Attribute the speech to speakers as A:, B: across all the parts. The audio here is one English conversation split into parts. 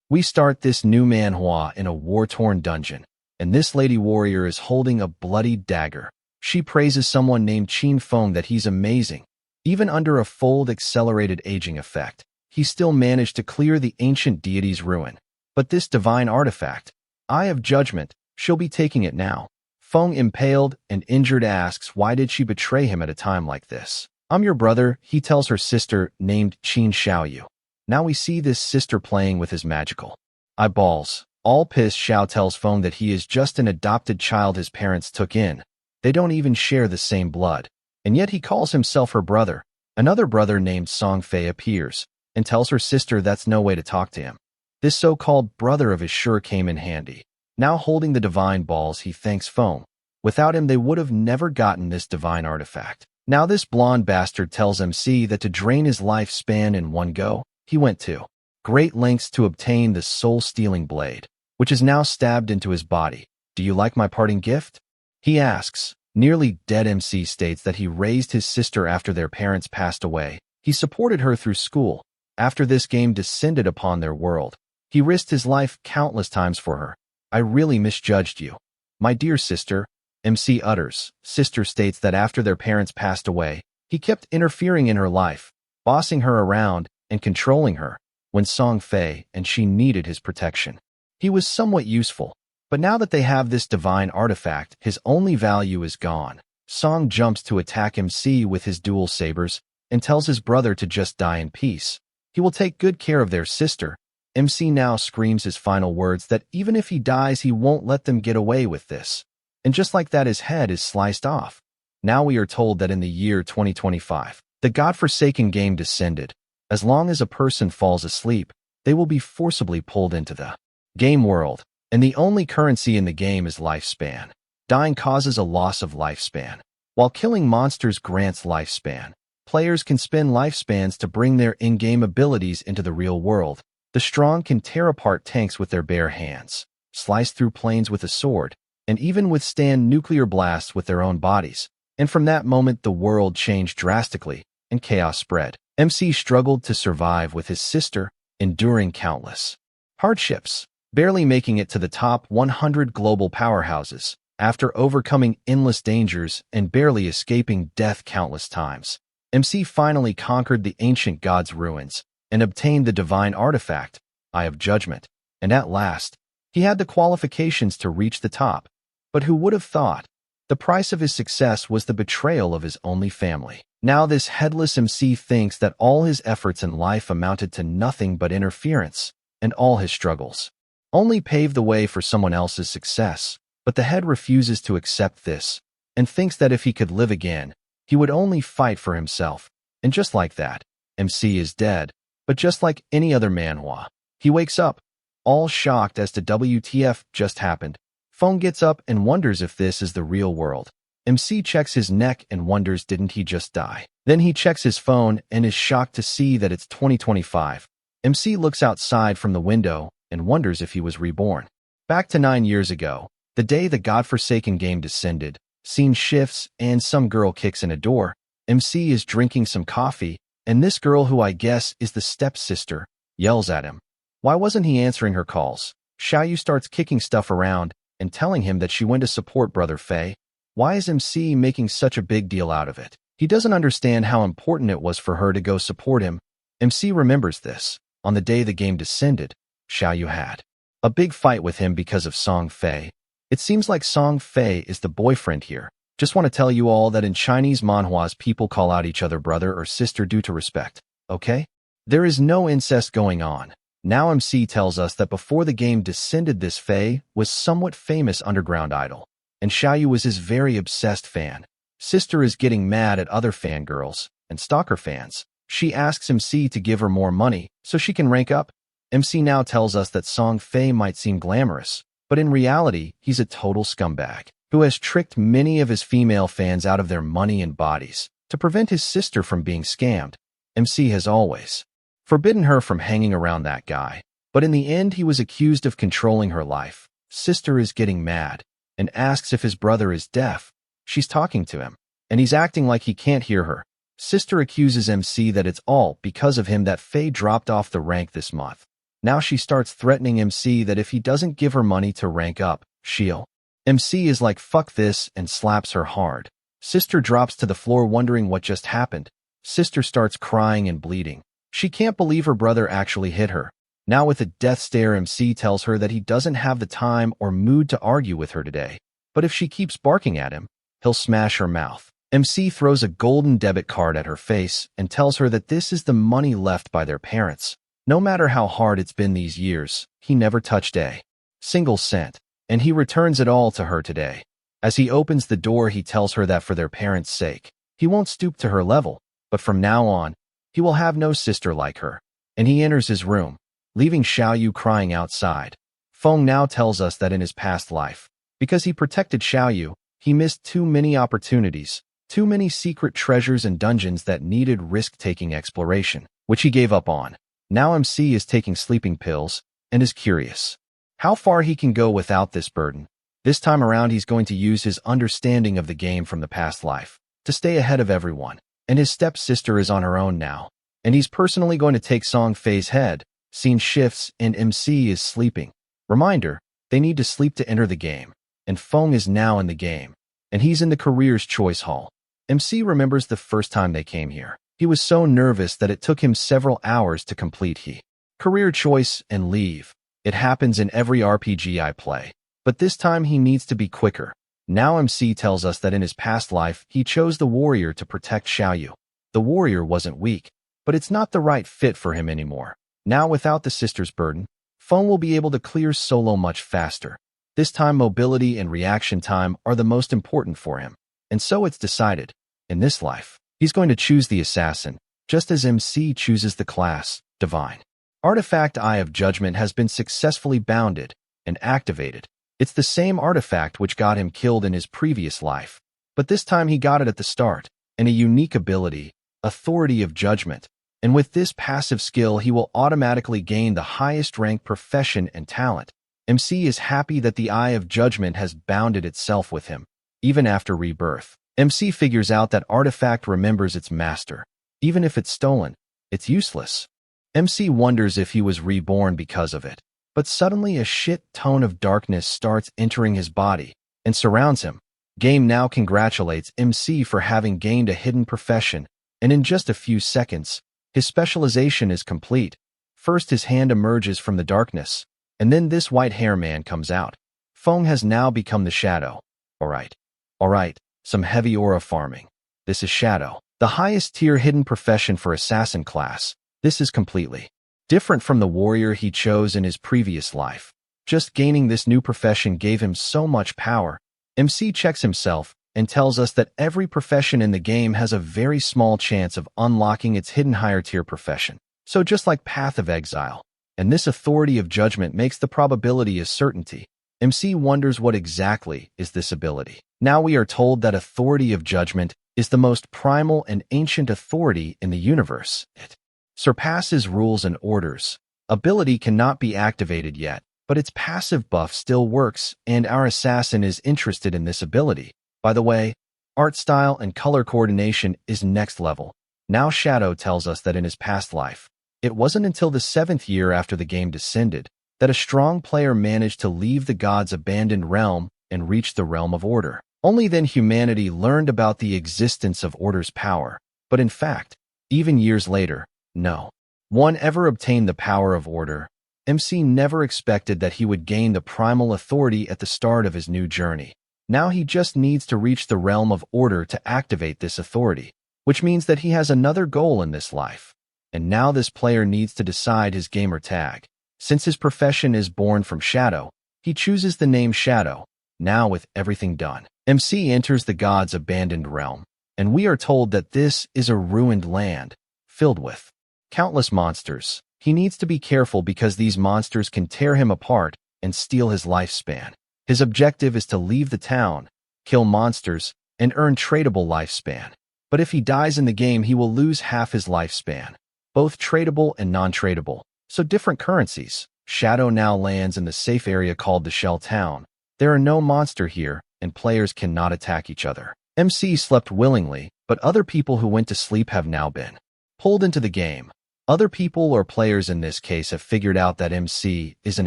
A: We start this new manhwa in a war-torn dungeon, and this lady warrior is holding a bloody dagger. She praises someone named Qin Feng that he's amazing. Even under a fold accelerated aging effect, he still managed to clear the ancient deity's ruin. But this divine artifact, Eye of Judgment, she'll be taking it now. Feng, impaled and injured, asks why did she betray him at a time like this. I'm your brother, he tells her sister named Qin Xiaoyu. Now we see this sister playing with his magical eyeballs. All pissed, Xiao tells Feng that he is just an adopted child his parents took in. They don't even share the same blood. And yet he calls himself her brother. Another brother named Song Fei appears and tells her sister that's no way to talk to him. This so-called brother of his sure came in handy. Now holding the divine balls, he thanks Feng. Without him, they would have never gotten this divine artifact. Now this blonde bastard tells MC that to drain his lifespan in one go, he went to great lengths to obtain the soul-stealing blade, which is now stabbed into his body. Do you like my parting gift? He asks. Nearly dead MC states that he raised his sister after their parents passed away. He supported her through school. After this game descended upon their world, he risked his life countless times for her. I really misjudged you. My dear sister, MC utters. Sister states that after their parents passed away, he kept interfering in her life, bossing her around and controlling her when Song Fei and she needed his protection. He was somewhat useful, but now that they have this divine artifact, his only value is gone. Song jumps to attack MC with his dual sabers and tells his brother to just die in peace. He will take good care of their sister. MC now screams his final words that even if he dies, he won't let them get away with this. And just like that, his head is sliced off. Now we are told that in the year 2025, the godforsaken game descended. As long as a person falls asleep, they will be forcibly pulled into the game world, and the only currency in the game is lifespan. Dying causes a loss of lifespan, while killing monsters grants lifespan. Players can spend lifespans to bring their in-game abilities into the real world. The strong can tear apart tanks with their bare hands, slice through planes with a sword, and even withstand nuclear blasts with their own bodies. And from that moment, the world changed drastically, and chaos spread. MC struggled to survive with his sister, enduring countless hardships, barely making it to the top 100 global powerhouses, after overcoming endless dangers and barely escaping death countless times. MC finally conquered the ancient god's ruins and obtained the divine artifact, Eye of Judgment, and at last, he had the qualifications to reach the top. But who would have thought? The price of his success was the betrayal of his only family. Now this headless MC thinks that all his efforts in life amounted to nothing but interference, and all his struggles only paved the way for someone else's success. But the head refuses to accept this, and thinks that if he could live again, he would only fight for himself. And just like that, MC is dead. But just like any other manhwa, he wakes up, all shocked as to WTF just happened. Feng gets up and wonders if this is the real world. MC checks his neck and wonders, didn't he just die? Then he checks his phone and is shocked to see that it's 2025. MC looks outside from the window and wonders if he was reborn. Back to 9 years ago, the day the godforsaken game descended. Scene shifts and some girl kicks in a door. MC is drinking some coffee, and this girl, who I guess is the stepsister, yells at him. Why wasn't he answering her calls? Xiaoyu starts kicking stuff around and telling him that she went to support Brother Fei. Why is MC making such a big deal out of it? He doesn't understand how important it was for her to go support him. MC remembers this. On the day the game descended, Xiaoyu had a big fight with him because of Song Fei. It seems like Song Fei is the boyfriend here. Just want to tell you all that in Chinese manhwas, people call out each other brother or sister due to respect, okay? There is no incest going on. Now MC tells us that before the game descended, this Fei was somewhat famous underground idol, and Xiaoyu was his very obsessed fan. Sister is getting mad at other fangirls and stalker fans. She asks MC to give her more money so she can rank up. MC now tells us that Song Fei might seem glamorous, but in reality, he's a total scumbag who has tricked many of his female fans out of their money and bodies to prevent his sister from being scammed. MC has always forbidden her from hanging around that guy, but in the end, he was accused of controlling her life. Sister is getting mad and asks if his brother is deaf. She's talking to him, and he's acting like he can't hear her. Sister accuses MC that it's all because of him that Fei dropped off the rank this month. Now she starts threatening MC that if he doesn't give her money to rank up, she'll. MC is like, fuck this, and slaps her hard. Sister drops to the floor wondering what just happened. Sister starts crying and bleeding. She can't believe her brother actually hit her. Now with a death stare, MC tells her that he doesn't have the time or mood to argue with her today. But if she keeps barking at him, he'll smash her mouth. MC throws a golden debit card at her face and tells her that this is the money left by their parents. No matter how hard it's been these years, he never touched a single cent, and he returns it all to her today. As he opens the door, he tells her that for their parents' sake, he won't stoop to her level, but from now on, he will have no sister like her. And he enters his room, leaving Xiaoyu crying outside. Feng now tells us that in his past life, because he protected Xiaoyu, he missed too many opportunities, too many secret treasures and dungeons that needed risk-taking exploration, which he gave up on. Now MC is taking sleeping pills and is curious how far he can go without this burden. This time around, he's going to use his understanding of the game from the past life to stay ahead of everyone. And his stepsister is on her own now. And he's personally going to take Song Fei's head. Scene shifts and MC is sleeping. Reminder, they need to sleep to enter the game. And Feng is now in the game. And he's in the career's choice hall. MC remembers the first time they came here. He was so nervous that it took him several hours to complete career choice and leave. It happens in every RPG I play. But this time he needs to be quicker. Now MC tells us that in his past life, he chose the warrior to protect Xiaoyu. The warrior wasn't weak, but it's not the right fit for him anymore. Now without the sister's burden, Feng will be able to clear solo much faster. This time mobility and reaction time are the most important for him. And so it's decided, in this life, he's going to choose the assassin, just as MC chooses the class, divine. Artifact Eye of Judgment has been successfully bounded and activated. It's the same artifact which got him killed in his previous life, but this time he got it at the start, and a unique ability, Authority of Judgment. And with this passive skill, he will automatically gain the highest rank profession and talent. MC is happy that the Eye of Judgment has bounded itself with him, even after rebirth. MC figures out that artifact remembers its master. Even if it's stolen, it's useless. MC wonders if he was reborn because of it. But suddenly a shit tone of darkness starts entering his body and surrounds him. Game now congratulates MC for having gained a hidden profession, and in just a few seconds, his specialization is complete. First his hand emerges from the darkness, and then this white hair man comes out. Feng has now become the Shadow. Alright, some heavy aura farming. This is Shadow, the highest tier hidden profession for assassin class. This is completely different from the warrior he chose in his previous life. Just gaining this new profession gave him so much power. MC checks himself and tells us that every profession in the game has a very small chance of unlocking its hidden higher tier profession. So just like Path of Exile, and this Authority of Judgment makes the probability a certainty. MC wonders what exactly is this ability. Now we are told that Authority of Judgment is the most primal and ancient authority in the universe. It surpasses rules and orders. Ability cannot be activated yet, but its passive buff still works, and our assassin is interested in this ability. By the way, art style and color coordination is next level. Now Shadow tells us that in his past life, it wasn't until the 7th year after the game descended that a strong player managed to leave the gods' abandoned realm and reach the realm of order. Only then humanity learned about the existence of order's power. But in fact, even years later, no one ever obtained the power of order. MC never expected that he would gain the primal authority at the start of his new journey. Now he just needs to reach the realm of order to activate this authority, which means that he has another goal in this life. And now this player needs to decide his gamer tag. Since his profession is born from Shadow, he chooses the name Shadow. Now with everything done, MC enters the gods' abandoned realm, and we are told that this is a ruined land, filled with countless monsters. He needs to be careful because these monsters can tear him apart and steal his lifespan. His objective is to leave the town, kill monsters, and earn tradable lifespan. But if he dies in the game, he will lose half his lifespan, both tradable and non-tradable, so different currencies. Shadow now lands in the safe area called the Shell Town. There are no monsters here, and players cannot attack each other. MC slept willingly, but other people who went to sleep have now been pulled into the game. Other people or players in this case have figured out that MC is an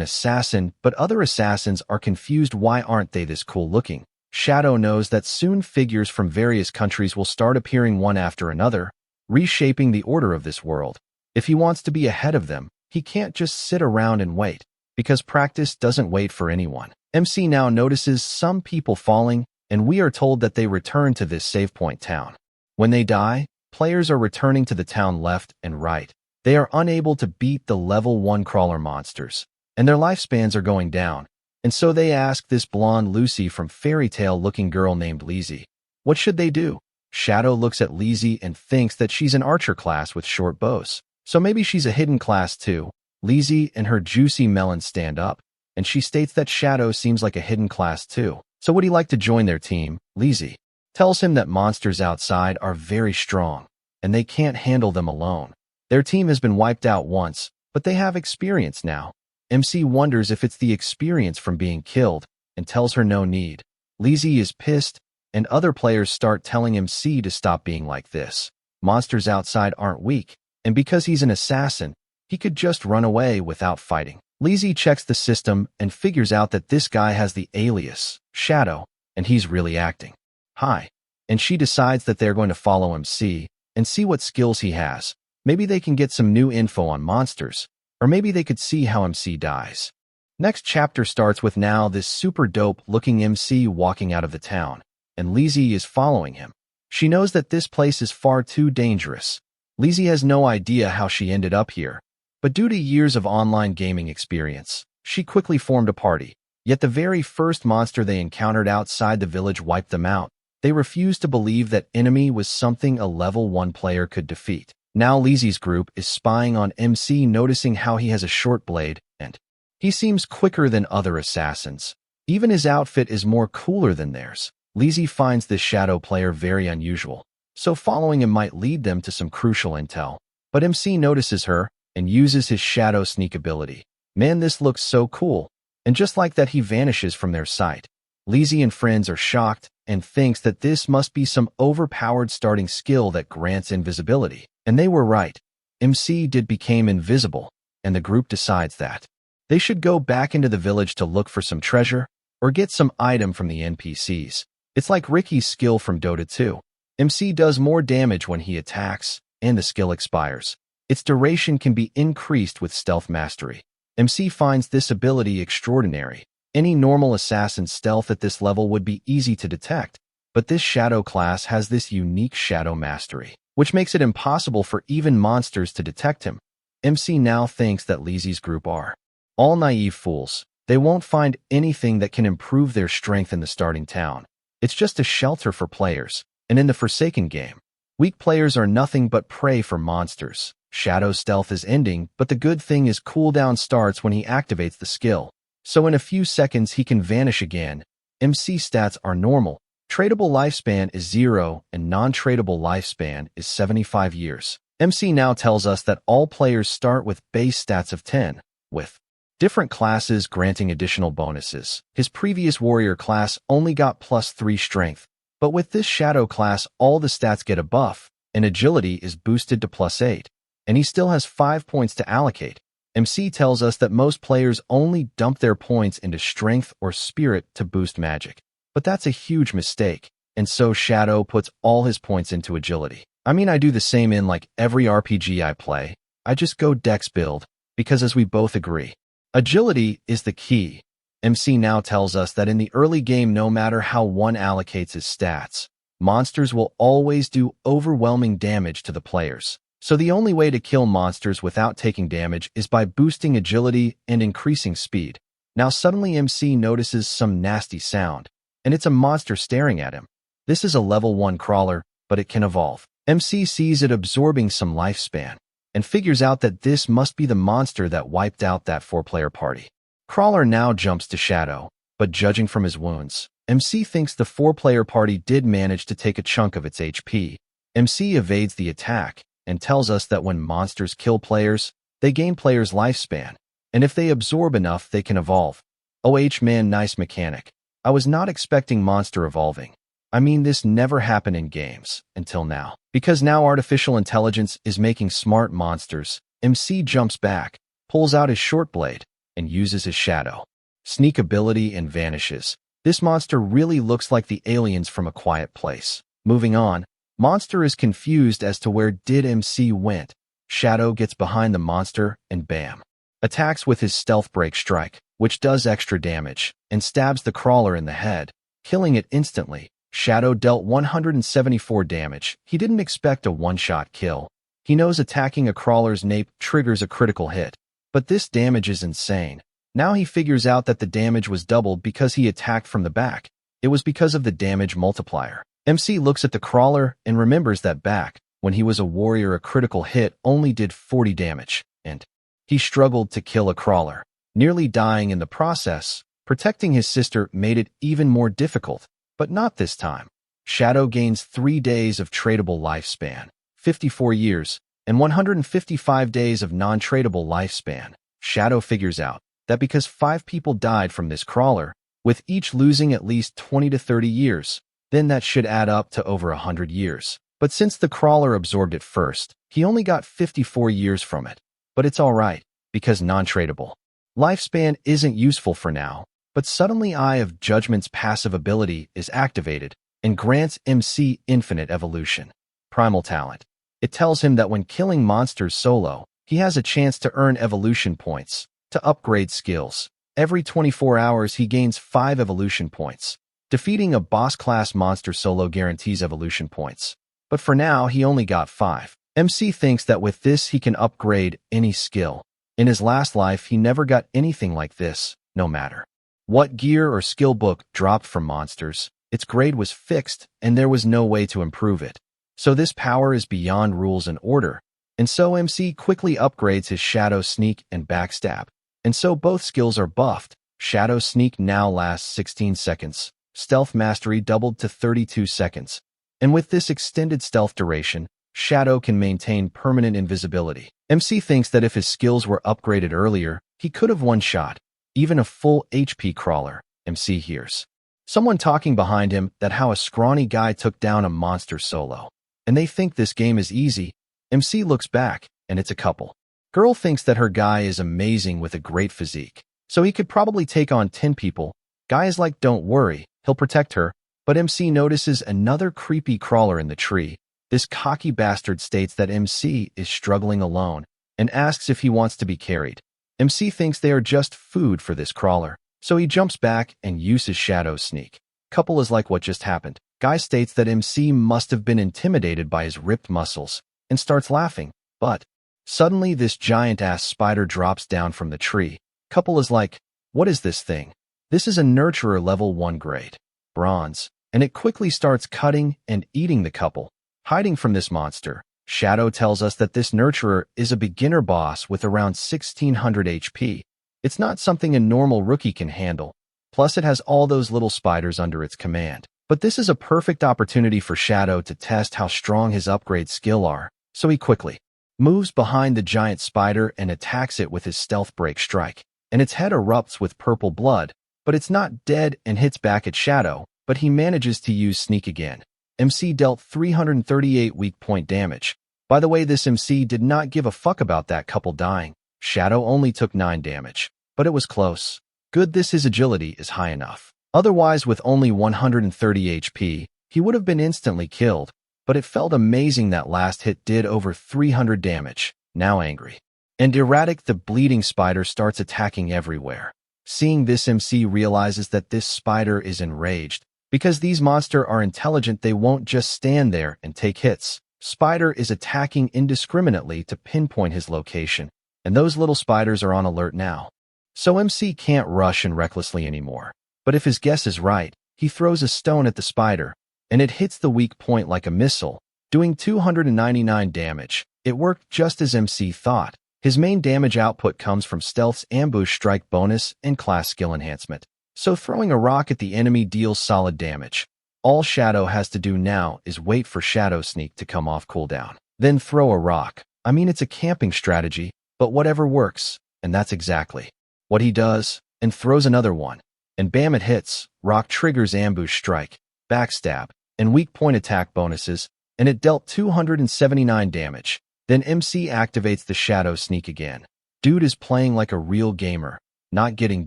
A: assassin, but other assassins are confused. Why aren't they this cool looking? Shadow knows that soon figures from various countries will start appearing one after another, reshaping the order of this world. If he wants to be ahead of them, he can't just sit around and wait, because practice doesn't wait for anyone. MC now notices some people falling, and we are told that they return to this save point town. When they die, players are returning to the town left and right. They are unable to beat the level 1 crawler monsters, and their lifespans are going down. And so they ask this blonde Lucy from Fairy Tale looking girl named Lizzie, what should they do? Shadow looks at Lizzie and thinks that she's an archer class with short bows. So maybe she's a hidden class too. Lizzie and her juicy melon stand up, and she states that Shadow seems like a hidden class too. So would he like to join their team? Lizzie tells him that monsters outside are very strong, and they can't handle them alone. Their team has been wiped out once, but they have experience now. MC wonders if it's the experience from being killed, and tells her no need. Lizzie is pissed, and other players start telling MC to stop being like this. Monsters outside aren't weak, and because he's an assassin, he could just run away without fighting. Lizzie checks the system and figures out that this guy has the alias, Shadow, and he's really acting high. And she decides that they're going to follow MC and see what skills he has. Maybe they can get some new info on monsters, or maybe they could see how MC dies. Next chapter starts with now this super dope looking MC walking out of the town, and Lizzie is following him. She knows that this place is far too dangerous. Lizzie has no idea how she ended up here, but due to years of online gaming experience, she quickly formed a party. Yet the very first monster they encountered outside the village wiped them out. They refused to believe that enemy was something a level 1 player could defeat. Now Lizzie's group is spying on MC, noticing how he has a short blade, and he seems quicker than other assassins. Even his outfit is more cooler than theirs. Lizzie finds this Shadow player very unusual, so following him might lead them to some crucial intel. But MC notices her and uses his Shadow sneak ability. Man, this looks so cool. And just like that, he vanishes from their sight. Lizzie and friends are shocked and thinks that this must be some overpowered starting skill that grants invisibility. And they were right. MC did become invisible, and the group decides that they should go back into the village to look for some treasure or get some item from the NPCs. It's like Ricky's skill from Dota 2. MC does more damage when he attacks, and the skill expires. Its duration can be increased with stealth mastery. MC finds this ability extraordinary. Any normal assassin's stealth at this level would be easy to detect, but this Shadow class has this unique Shadow mastery, which makes it impossible for even monsters to detect him. MC now thinks that Lizzie's group are all naive fools. They won't find anything that can improve their strength in the starting town. It's just a shelter for players, and in the Forsaken game, weak players are nothing but prey for monsters. Shadow's stealth is ending, but the good thing is cooldown starts when he activates the skill. So in a few seconds he can vanish again. MC stats are normal. Tradable lifespan is 0 and non-tradable lifespan is 75 years. MC now tells us that all players start with base stats of 10, with different classes granting additional bonuses. His previous warrior class only got +3 strength, but with this Shadow class all the stats get a buff, and agility is boosted to +8. And he still has 5 points to allocate. MC tells us that most players only dump their points into strength or spirit to boost magic. But that's a huge mistake, and so Shadow puts all his points into agility. I mean, I do the same in like every RPG I play. I just go dex build, because as we both agree, agility is the key. MC now tells us that in the early game, no matter how one allocates his stats, monsters will always do overwhelming damage to the players. So the only way to kill monsters without taking damage is by boosting agility and increasing speed. Now suddenly MC notices some nasty sound, and it's a monster staring at him. This is a level 1 crawler, but it can evolve. MC sees it absorbing some lifespan, and figures out that this must be the monster that wiped out that 4-player party. Crawler now jumps to Shadow, but judging from his wounds, MC thinks the 4-player party did manage to take a chunk of its HP. MC evades the attack, and tells us that when monsters kill players, they gain players' lifespan, and if they absorb enough, they can evolve. Oh man, nice mechanic. I was not expecting monster evolving. I mean, this never happened in games, until now. Because now artificial intelligence is making smart monsters, MC jumps back, pulls out his short blade, and uses his shadow sneak ability and vanishes. This monster really looks like the aliens from A Quiet Place. Moving on, monster is confused as to where did MC went. Shadow gets behind the monster and bam. Attacks with his stealth break strike, which does extra damage, and stabs the crawler in the head, killing it instantly. Shadow dealt 174 damage. He didn't expect a one-shot kill. He knows attacking a crawler's nape triggers a critical hit, but this damage is insane. Now he figures out that the damage was doubled because he attacked from the back. It was because of the damage multiplier. MC looks at the crawler and remembers that back when he was a warrior, a critical hit only did 40 damage, and he struggled to kill a crawler, nearly dying in the process. Protecting his sister made it even more difficult, but not this time. Shadow gains 3 days of tradable lifespan, 54 years, and 155 days of non-tradable lifespan. Shadow figures out that because 5 people died from this crawler, with each losing at least 20 to 30 years, then that should add up to over 100 years. But since the crawler absorbed it first, he only got 54 years from it. But it's alright, because non-tradable lifespan isn't useful for now. But suddenly Eye of Judgment's passive ability is activated and grants MC infinite evolution. Primal talent. It tells him that when killing monsters solo, he has a chance to earn evolution points to upgrade skills. Every 24 hours he gains 5 evolution points. Defeating a boss-class monster solo guarantees evolution points. But for now, he only got 5. MC thinks that with this he can upgrade any skill. In his last life, he never got anything like this, no matter what gear or skill book dropped from monsters. Its grade was fixed, and there was no way to improve it. So this power is beyond rules and order. And so MC quickly upgrades his Shadow Sneak and Backstab. And so both skills are buffed. Shadow Sneak now lasts 16 seconds. Stealth Mastery doubled to 32 seconds. And with this extended stealth duration, Shadow can maintain permanent invisibility. MC thinks that if his skills were upgraded earlier, he could have one-shot even a full HP crawler. MC hears someone talking behind him that how a scrawny guy took down a monster solo. And they think this game is easy. MC looks back, and it's a couple. Girl thinks that her guy is amazing with a great physique, so he could probably take on 10 people. Guy is like, don't worry, he'll protect her. But MC notices another creepy crawler in the tree. This cocky bastard states that MC is struggling alone and asks if he wants to be carried. MC thinks they are just food for this crawler, so he jumps back and uses Shadow Sneak. Couple is like, what just happened? Guy states that MC must have been intimidated by his ripped muscles and starts laughing, but suddenly this giant-ass spider drops down from the tree. Couple is like, what is this thing? This is a Nurturer level 1 grade, bronze, and it quickly starts cutting and eating the couple. Hiding from this monster, Shadow tells us that this Nurturer is a beginner boss with around 1600 HP. It's not something a normal rookie can handle. Plus it has all those little spiders under its command. But this is a perfect opportunity for Shadow to test how strong his upgrade skill are, so he quickly moves behind the giant spider and attacks it with his stealth break strike. And its head erupts with purple blood, but it's not dead and hits back at Shadow, but he manages to use Sneak again. MC dealt 338 weak point damage. By the way, this MC did not give a fuck about that couple dying. Shadow only took 9 damage, but it was close. Good, this his agility is high enough. Otherwise, with only 130 HP, he would have been instantly killed, but it felt amazing that last hit did over 300 damage. Now angry and erratic, the bleeding spider starts attacking everywhere. Seeing this, MC realizes that this spider is enraged. Because these monsters are intelligent, they won't just stand there and take hits. Spider is attacking indiscriminately to pinpoint his location, and those little spiders are on alert now. So MC can't rush and recklessly anymore. But if his guess is right, he throws a stone at the spider, and it hits the weak point like a missile, doing 299 damage. It worked just as MC thought. His main damage output comes from Stealth's ambush strike bonus and class skill enhancement. So throwing a rock at the enemy deals solid damage. All Shadow has to do now is wait for Shadow Sneak to come off cooldown. Then throw a rock. I mean, it's a camping strategy, but whatever works, and that's exactly what he does, and throws another one. And bam, it hits. Rock triggers ambush strike, backstab, and weak point attack bonuses, and it dealt 279 damage. Then MC activates the Shadow Sneak again. Dude is playing like a real gamer, not getting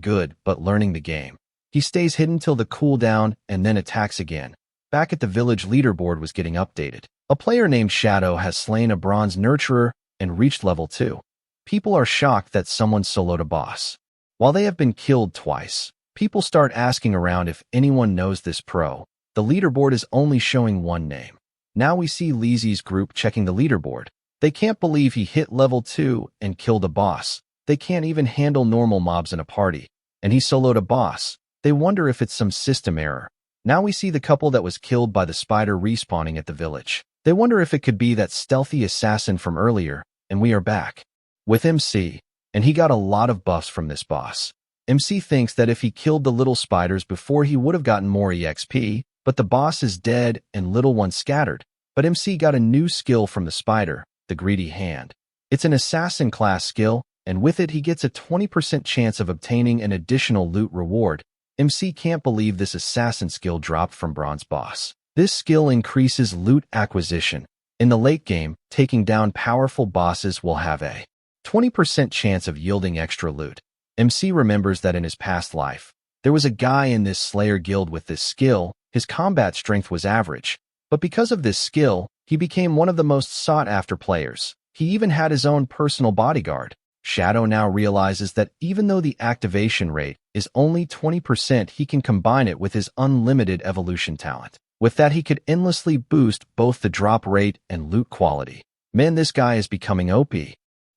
A: good, but learning the game. He stays hidden till the cooldown and then attacks again. Back at the village, leaderboard was getting updated. A player named Shadow has slain a bronze nurturer and reached level 2. People are shocked that someone soloed a boss. While they have been killed twice, people start asking around if anyone knows this pro. The leaderboard is only showing one name. Now we see Lizzie's group checking the leaderboard. They can't believe he hit level 2 and killed a boss. They can't even handle normal mobs in a party. And he soloed a boss. They wonder if it's some system error. Now we see the couple that was killed by the spider respawning at the village. They wonder if it could be that stealthy assassin from earlier, and we are back with MC, and he got a lot of buffs from this boss. MC thinks that if he killed the little spiders before, he would have gotten more EXP, but the boss is dead and little ones scattered. But MC got a new skill from the spider, the greedy hand. It's an assassin class skill, and with it he gets a 20% chance of obtaining an additional loot reward. MC can't believe this assassin skill dropped from bronze boss. This skill increases loot acquisition. In the late game, taking down powerful bosses will have a 20% chance of yielding extra loot. MC remembers that in his past life, there was a guy in this Slayer guild with this skill. His combat strength was average, but because of this skill, he became one of the most sought-after players. He even had his own personal bodyguard. Shadow now realizes that even though the activation rate is only 20%, he can combine it with his unlimited evolution talent. With that, he could endlessly boost both the drop rate and loot quality. Man, this guy is becoming OP.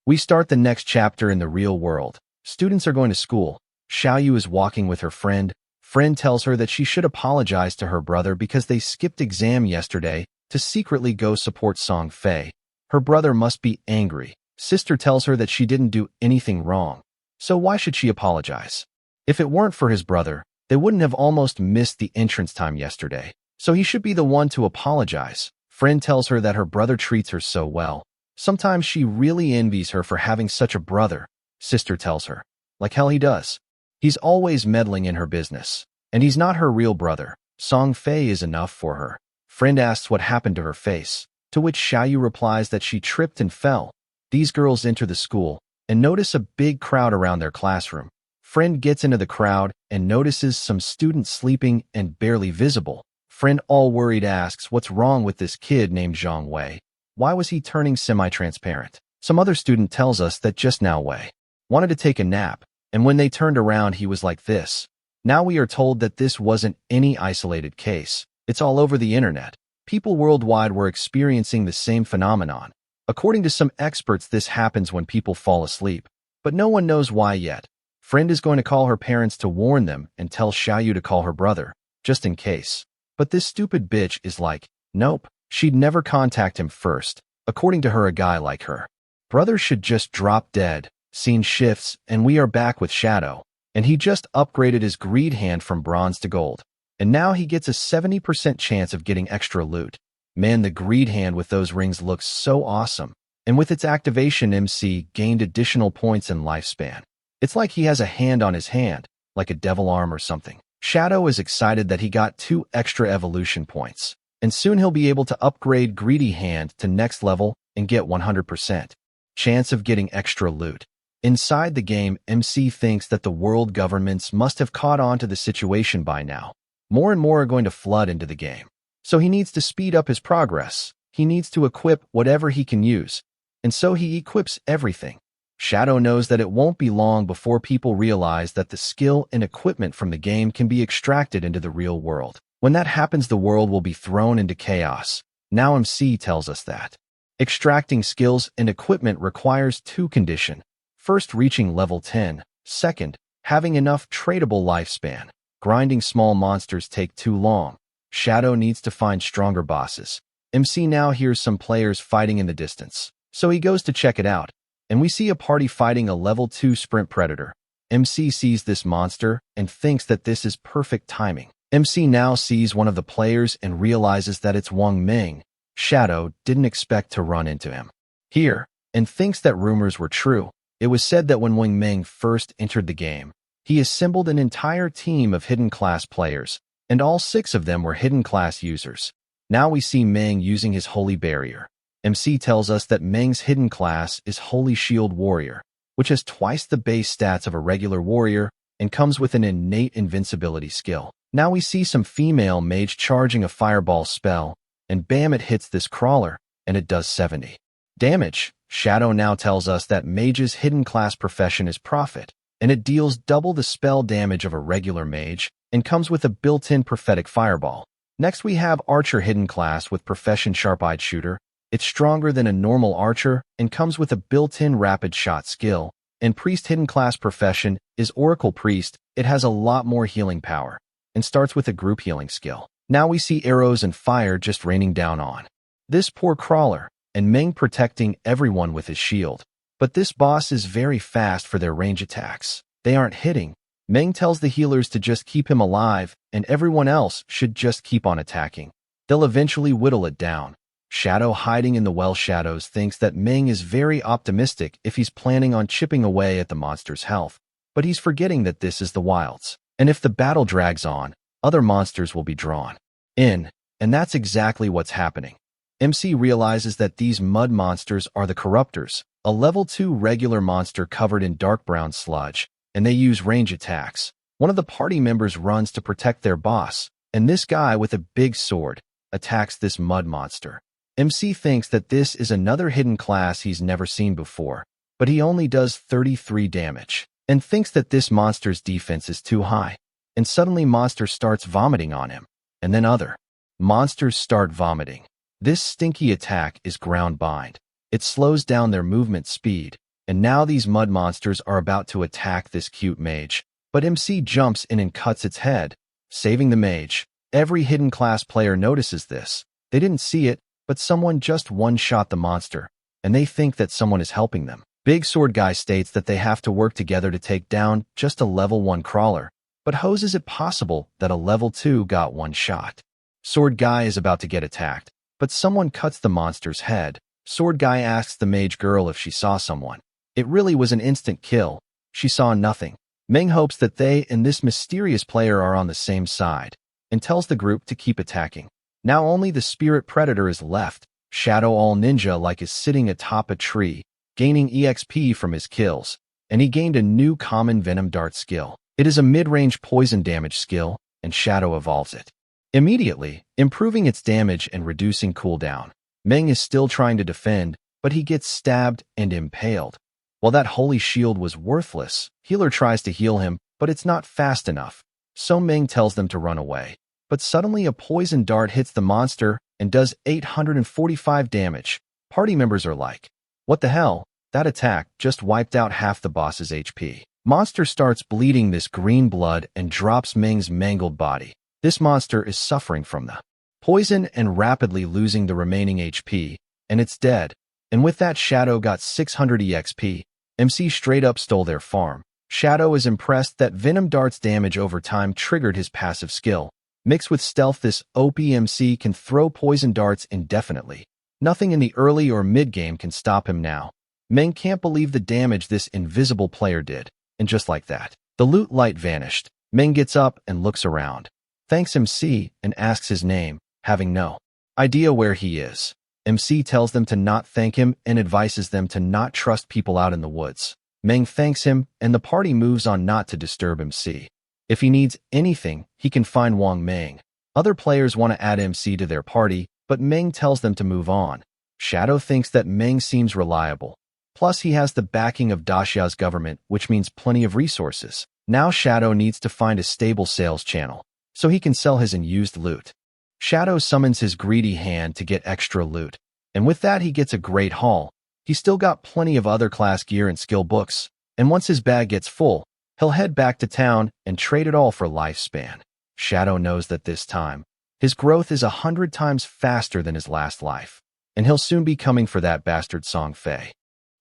A: We start the next chapter in the real world. Students are going to school. Xiaoyu is walking with her friend. Friend tells her that she should apologize to her brother because they skipped exam yesterday to secretly go support Song Fei. Her brother must be angry. Sister tells her that she didn't do anything wrong. So why should she apologize? If it weren't for his brother, they wouldn't have almost missed the entrance time yesterday. So he should be the one to apologize. Friend tells her that her brother treats her so well. Sometimes she really envies her for having such a brother. Sister tells her, like hell he does. He's always meddling in her business. And he's not her real brother. Song Fei is enough for her. Friend asks what happened to her face, to which Xiaoyu replies that she tripped and fell. These girls enter the school and notice a big crowd around their classroom. Friend gets into the crowd and notices some students sleeping and barely visible. Friend, all worried, asks what's wrong with this kid named Zhang Wei. Why was he turning semi-transparent? Some other student tells us that just now Wei wanted to take a nap, and when they turned around he was like this. Now we are told that this wasn't any isolated case. It's all over the internet. People worldwide were experiencing the same phenomenon. According to some experts, this happens when people fall asleep, but no one knows why yet. Friend is going to call her parents to warn them and tell Xiaoyu to call her brother, just in case. But this stupid bitch is like, nope, she'd never contact him first. According to her, a guy like her brother should just drop dead. Scene shifts, and we are back with Shadow, and he just upgraded his greed hand from bronze to gold. And now he gets a 70% chance of getting extra loot. Man, the greed hand with those rings looks so awesome. And with its activation, MC gained additional points in lifespan. It's like he has a hand on his hand, like a devil arm or something. Shadow is excited that he got 2 extra evolution points. And soon he'll be able to upgrade greedy hand to next level and get 100% chance of getting extra loot. Inside the game, MC thinks that the world governments must have caught on to the situation by now. More and more are going to flood into the game. So he needs to speed up his progress. He needs to equip whatever he can use. And so he equips everything. Shadow knows that it won't be long before people realize that the skill and equipment from the game can be extracted into the real world. When that happens, the world will be thrown into chaos. Now MC tells us that extracting skills and equipment requires 2 conditions. First, reaching level 10. Second, having enough tradable lifespan. Grinding small monsters take too long. Shadow needs to find stronger bosses. MC now hears some players fighting in the distance, so he goes to check it out, and we see a party fighting a level 2 sprint predator. MC sees this monster and thinks that this is perfect timing. MC now sees one of the players and realizes that it's Wang Ming. Shadow didn't expect to run into him here and thinks that rumors were true. It was said that when Wang Ming first entered the game, he assembled an entire team of hidden class players, and all 6 of them were hidden class users. Now we see Ming using his holy barrier. MC tells us that Meng's hidden class is Holy Shield Warrior, which has twice the base stats of a regular warrior and comes with an innate invincibility skill. Now we see some female mage charging a fireball spell, and bam, it hits this crawler, and it does 70 damage. Shadow now tells us that mage's hidden class profession is Prophet, and it deals double the spell damage of a regular mage and comes with a built-in prophetic fireball. Next we have Archer hidden class with profession Sharp-Eyed Shooter. It's stronger than a normal archer and comes with a built-in rapid shot skill. And Priest hidden class profession is Oracle Priest. It has a lot more healing power and starts with a group healing skill. Now we see arrows and fire just raining down on this poor crawler, and Meng protecting everyone with his shield. But this boss is very fast for their range attacks. They aren't hitting. Meng tells the healers to just keep him alive, and everyone else should just keep on attacking. They'll eventually whittle it down. Shadow, hiding in the well shadows, thinks that Meng is very optimistic if he's planning on chipping away at the monster's health. But he's forgetting that this is the wilds, and if the battle drags on, other monsters will be drawn in, and that's exactly what's happening. MC realizes that these mud monsters are the Corruptors, a level 2 regular monster covered in dark brown sludge, and they use range attacks. One of the party members runs to protect their boss, and this guy with a big sword attacks this mud monster. MC thinks that this is another hidden class he's never seen before, but he only does 33 damage, and thinks that this monster's defense is too high. And suddenly monster starts vomiting on him, and then other monsters start vomiting. This stinky attack is ground bind. It slows down their movement speed, and now these mud monsters are about to attack this cute mage. But MC jumps in and cuts its head, saving the mage. Every hidden class player notices this. They didn't see it, but someone just one-shot the monster, and they think that someone is helping them. Big Sword Guy states that they have to work together to take down just a level 1 crawler. But how is it possible that a level 2 got one shot? Sword Guy is about to get attacked, but someone cuts the monster's head. Sword Guy asks the mage girl if she saw someone. It really was an instant kill. She saw nothing. Meng hopes that they and this mysterious player are on the same side, and tells the group to keep attacking. Now only the spirit predator is left. Shadow, all ninja-like, is sitting atop a tree, gaining EXP from his kills, and he gained a new common venom dart skill. It is a mid-range poison damage skill, and Shadow evolves it immediately, improving its damage and reducing cooldown. Meng is still trying to defend, but he gets stabbed and impaled. While that holy shield was worthless, Healer tries to heal him, but it's not fast enough, so Meng tells them to run away. But suddenly a poison dart hits the monster and does 845 damage. Party members are like, what the hell? That attack just wiped out half the boss's HP. Monster starts bleeding this green blood and drops Meng's mangled body. This monster is suffering from the poison and rapidly losing the remaining HP, and it's dead. And with that, Shadow got 600 EXP. MC straight up stole their farm. Shadow is impressed that Venom Dart's damage over time triggered his passive skill. Mixed with stealth, this OP-MC can throw poison darts indefinitely. Nothing in the early or mid-game can stop him now. Meng can't believe the damage this invisible player did. And just like that, the loot light vanished. Meng gets up and looks around, thanks MC, and asks his name, having no idea where he is. MC tells them to not thank him and advises them to not trust people out in the woods. Meng thanks him, and the party moves on not to disturb MC. If he needs anything, he can find Wang Meng. Other players want to add MC to their party, but Meng tells them to move on. Shadow thinks that Meng seems reliable. Plus, he has the backing of Daxia's government, which means plenty of resources. Now Shadow needs to find a stable sales channel, so he can sell his unused loot. Shadow summons his greedy hand to get extra loot, and with that he gets a great haul. He's still got plenty of other class gear and skill books, and once his bag gets full, he'll head back to town and trade it all for lifespan. Shadow knows that this time, his growth is 100 times faster than his last life, and he'll soon be coming for that bastard Song Fei.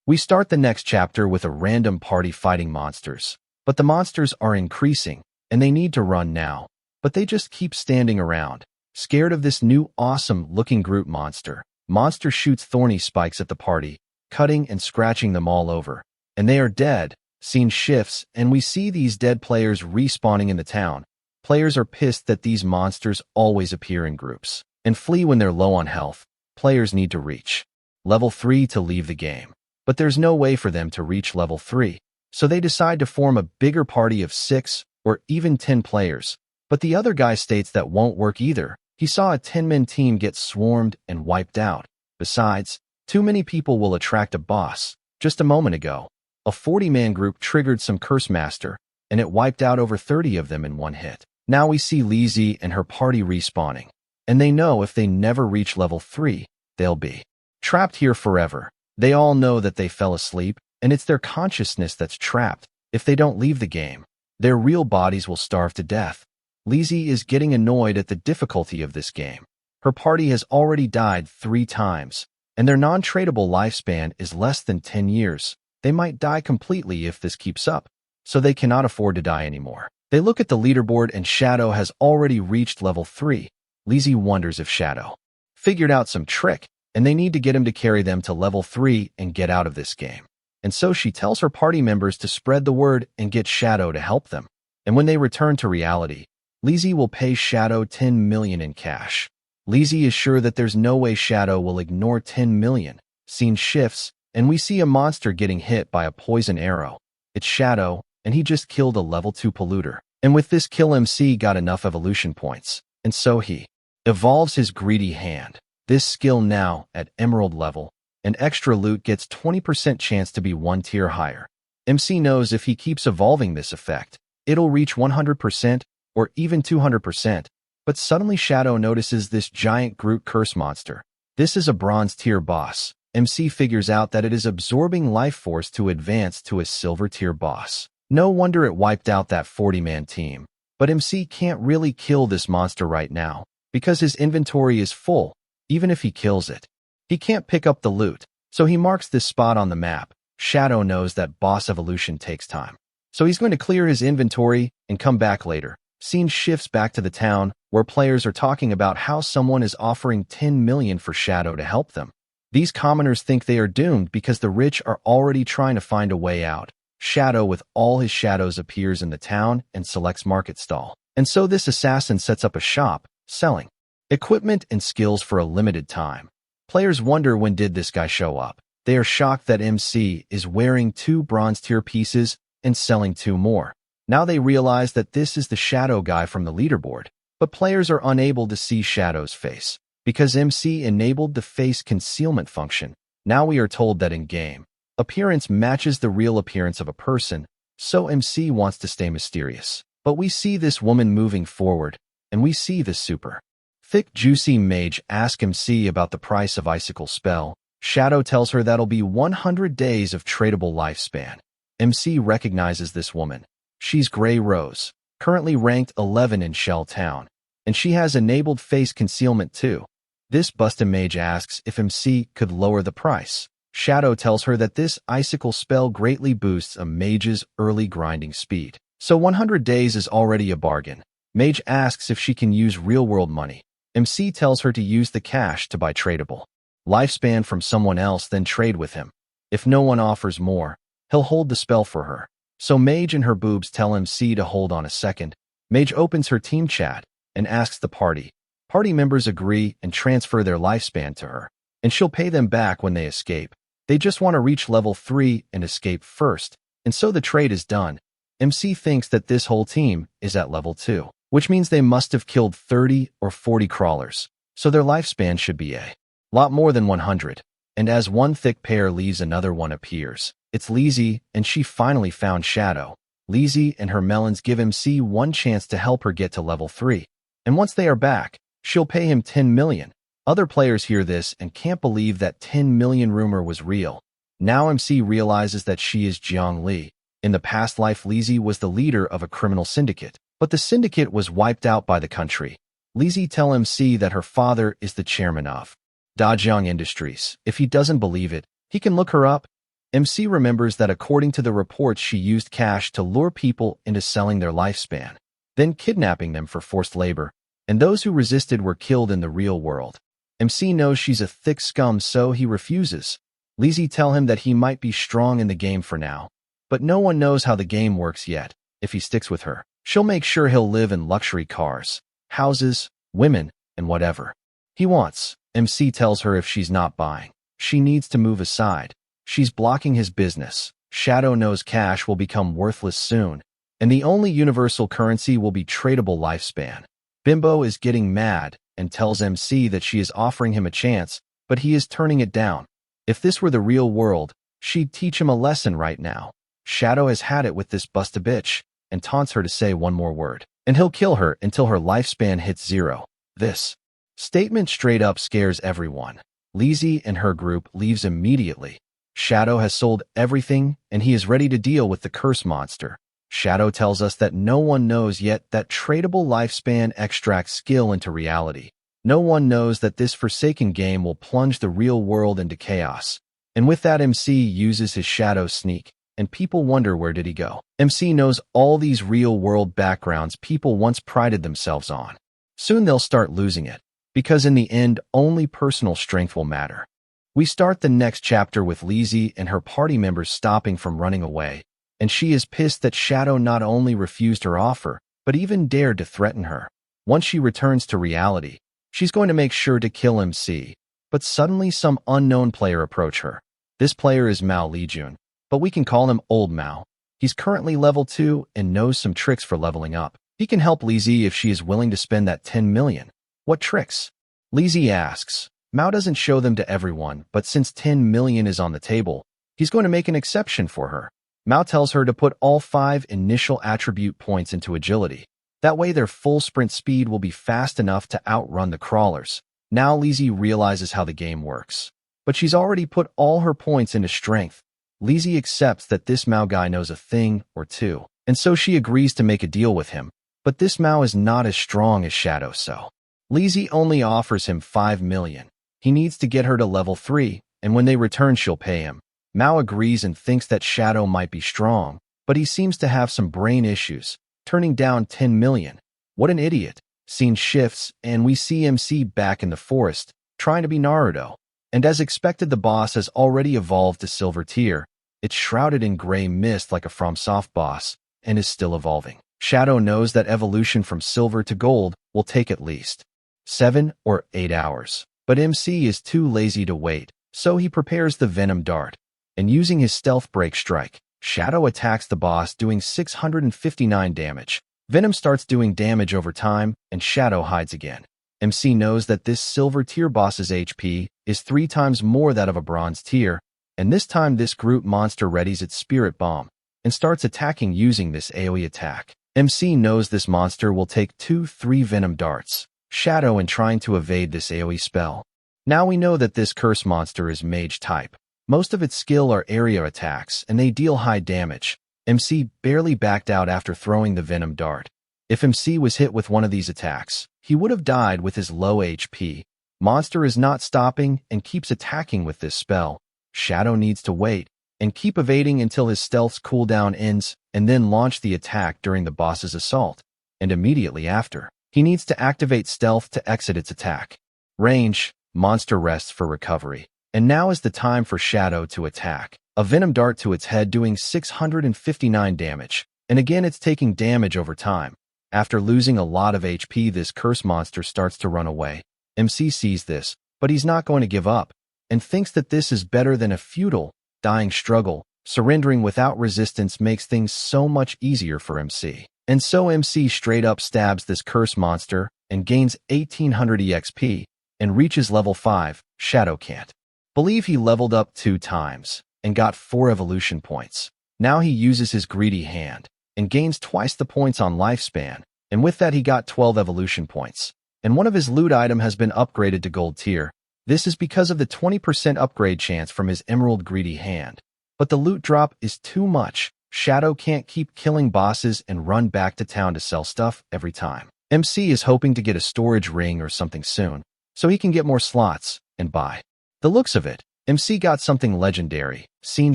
A: We start the next chapter with a random party fighting monsters, but the monsters are increasing, and they need to run now, but they just keep standing around, scared of this new awesome-looking Groot monster. Monster shoots thorny spikes at the party, cutting and scratching them all over, and they are dead. Scene shifts, and we see these dead players respawning in the town. Players are pissed that these monsters always appear in groups and flee when they're low on health. Players need to reach level 3 to leave the game. But there's no way for them to reach level 3, so they decide to form a bigger party of 6 or even 10 players. But the other guy states that won't work either. He saw a 10-man team get swarmed and wiped out. Besides, too many people will attract a boss. Just a moment ago, a 40-man group triggered some Curse Master, and it wiped out over 30 of them in one hit. Now we see Lizzie and her party respawning, and they know if they never reach level 3, they'll be trapped here forever. They all know that they fell asleep, and it's their consciousness that's trapped. If they don't leave the game, their real bodies will starve to death. Lizzie is getting annoyed at the difficulty of this game. Her party has already died 3 times, and their non-tradable lifespan is less than 10 years. They might die completely if this keeps up, so they cannot afford to die anymore. They look at the leaderboard and Shadow has already reached level 3. Lizzie wonders if Shadow figured out some trick, and they need to get him to carry them to level 3 and get out of this game. And so she tells her party members to spread the word and get Shadow to help them. And when they return to reality, Lizzie will pay Shadow 10 million in cash. Lizzie is sure that there's no way Shadow will ignore 10 million. Scene shifts, and we see a monster getting hit by a poison arrow. It's Shadow, and he just killed a level 2 polluter. And with this kill, MC got enough evolution points, and so he evolves his greedy hand. This skill now at emerald level, and extra loot gets 20% chance to be 1 tier higher. MC knows if he keeps evolving this effect, it'll reach 100% or even 200%. But suddenly Shadow notices this giant Groot curse monster. This is a bronze tier boss. MC figures out that it is absorbing life force to advance to a silver tier boss. No wonder it wiped out that 40-man team. But MC can't really kill this monster right now, because his inventory is full. Even if he kills it, he can't pick up the loot, so he marks this spot on the map. Shadow knows that boss evolution takes time, so he's going to clear his inventory and come back later. Scene shifts back to the town, where players are talking about how someone is offering 10 million for Shadow to help them. These commoners think they are doomed because the rich are already trying to find a way out. Shadow with all his shadows appears in the town and selects market stall. And so this assassin sets up a shop, selling equipment and skills for a limited time. Players wonder, when did this guy show up? They are shocked that MC is wearing 2 bronze tier pieces and selling 2 more. Now they realize that this is the Shadow guy from the leaderboard, but players are unable to see Shadow's face because MC enabled the face concealment function. Now we are told that in-game appearance matches the real appearance of a person, so MC wants to stay mysterious. But we see this woman moving forward, and we see this super thick, juicy mage ask MC about the price of Icicle spell. Shadow tells her that'll be 100 days of tradable lifespan. MC recognizes this woman. She's Grey Rose, currently ranked 11 in Shell Town, and she has enabled face concealment too. This busted mage asks if MC could lower the price. Shadow tells her that this Icicle spell greatly boosts a mage's early grinding speed, so 100 days is already a bargain. Mage asks if she can use real-world money. MC tells her to use the cash to buy tradable lifespan from someone else, then trade with him. If no one offers more, he'll hold the spell for her. So Mage and her boobs tell MC to hold on a second. Mage opens her team chat and asks the party. Party members agree and transfer their lifespan to her, and she'll pay them back when they escape. They just want to reach level 3 and escape first, and so the trade is done. MC thinks that this whole team is at level 2, which means they must have killed 30 or 40 crawlers, so their lifespan should be a lot more than 100. And as one thick pair leaves, another one appears. It's Lizzie, and she finally found Shadow. Lizzie and her melons give MC one chance to help her get to level 3. And once they are back, she'll pay him 10 million. Other players hear this and can't believe that 10 million rumor was real. Now MC realizes that she is Jiang Li. In the past life, Lizzie was the leader of a criminal syndicate, but the syndicate was wiped out by the country. Lizzie tells MC that her father is the chairman of Dajiang Industries. If he doesn't believe it, he can look her up. MC remembers that according to the reports, she used cash to lure people into selling their lifespan, then kidnapping them for forced labor, and those who resisted were killed in the real world. MC knows she's a thick scum, so he refuses. Lizzie tells him that he might be strong in the game for now, but no one knows how the game works yet. If he sticks with her, she'll make sure he'll live in luxury cars, houses, women, and whatever he wants. MC tells her if she's not buying, She needs to move aside. She's blocking his business. Shadow knows cash will become worthless soon, and the only universal currency will be tradable lifespan. Bimbo is getting mad and tells MC that she is offering him a chance, but he is turning it down. If this were the real world, she'd teach him a lesson right now. Shadow has had it with this busta bitch and taunts her to say one more word, and he'll kill her until her lifespan hits 0. This statement straight up scares everyone. Lizzie and her group leaves immediately. Shadow has sold everything and he is ready to deal with the curse monster. Shadow tells us that no one knows yet that tradable lifespan extracts skill into reality. No one knows that this forsaken game will plunge the real world into chaos. And with that, MC uses his shadow sneak, and people wonder where did he go. MC knows all these real-world backgrounds people once prided themselves on. Soon they'll start losing it, because in the end, only personal strength will matter. We start the next chapter with Lizzie and her party members stopping from running away, and she is pissed that Shadow not only refused her offer, but even dared to threaten her. Once she returns to reality, she's going to make sure to kill MC, but suddenly some unknown player approach her. This player is Mao Lijun, but we can call him Old Mao. He's currently level 2 and knows some tricks for leveling up. He can help Lizzie if she is willing to spend that 10 million. What tricks? Lizzie asks. Mao doesn't show them to everyone, but since 10 million is on the table, he's going to make an exception for her. Mao tells her to put all 5 initial attribute points into agility. That way their full sprint speed will be fast enough to outrun the crawlers. Now Lizzie realizes how the game works. But she's already put all her points into strength. Lizzie accepts that this Mao guy knows a thing or two, and so she agrees to make a deal with him. But this Mao is not as strong as Shadow, so Lizzie only offers him 5 million. He needs to get her to level 3, and when they return she'll pay him. Mao agrees and thinks that Shadow might be strong, but he seems to have some brain issues, turning down 10 million. What an idiot. Scene shifts, and we see MC back in the forest, trying to be Naruto. And as expected, the boss has already evolved to Silver Tier. It's shrouded in gray mist like a FromSoft boss, and is still evolving. Shadow knows that evolution from silver to gold will take at least 7 or 8 hours. But MC is too lazy to wait, so he prepares the Venom Dart. And using his Stealth Break Strike, Shadow attacks the boss, doing 659 damage. Venom starts doing damage over time, and Shadow hides again. MC knows that this Silver Tier boss's HP is 3 times more that of a Bronze Tier, and this time this group monster readies its Spirit Bomb and starts attacking using this AoE attack. MC knows this monster will take 2-3 Venom Darts. Shadow in trying to evade this AoE spell. Now we know that this curse monster is Mage type. Most of its skill are area attacks, and they deal high damage. MC barely backed out after throwing the Venom Dart. If MC was hit with one of these attacks, he would have died with his low HP. Monster is not stopping and keeps attacking with this spell. Shadow needs to wait and keep evading until his stealth's cooldown ends, and then launch the attack during the boss's assault. And immediately after, he needs to activate stealth to exit its attack. Range, monster rests for recovery. And now is the time for Shadow to attack. A Venom Dart to its head doing 659 damage. And again it's taking damage over time. After losing a lot of HP, this curse monster starts to run away. MC sees this, but he's not going to give up, and thinks that this is better than a futile, dying struggle. Surrendering without resistance makes things so much easier for MC. And so MC straight up stabs this curse monster and gains 1800 EXP and reaches level 5. Shadow can't believe he leveled up 2 times and got 4 evolution points. Now he uses his greedy hand and gains twice the points on lifespan, and with that he got 12 evolution points. And one of his loot item has been upgraded to gold tier. This is because of the 20% upgrade chance from his emerald greedy hand. But the loot drop is too much. Shadow can't keep killing bosses and run back to town to sell stuff every time. MC is hoping to get a storage ring or something soon, so he can get more slots and buy. The looks of it, MC got something legendary. Scene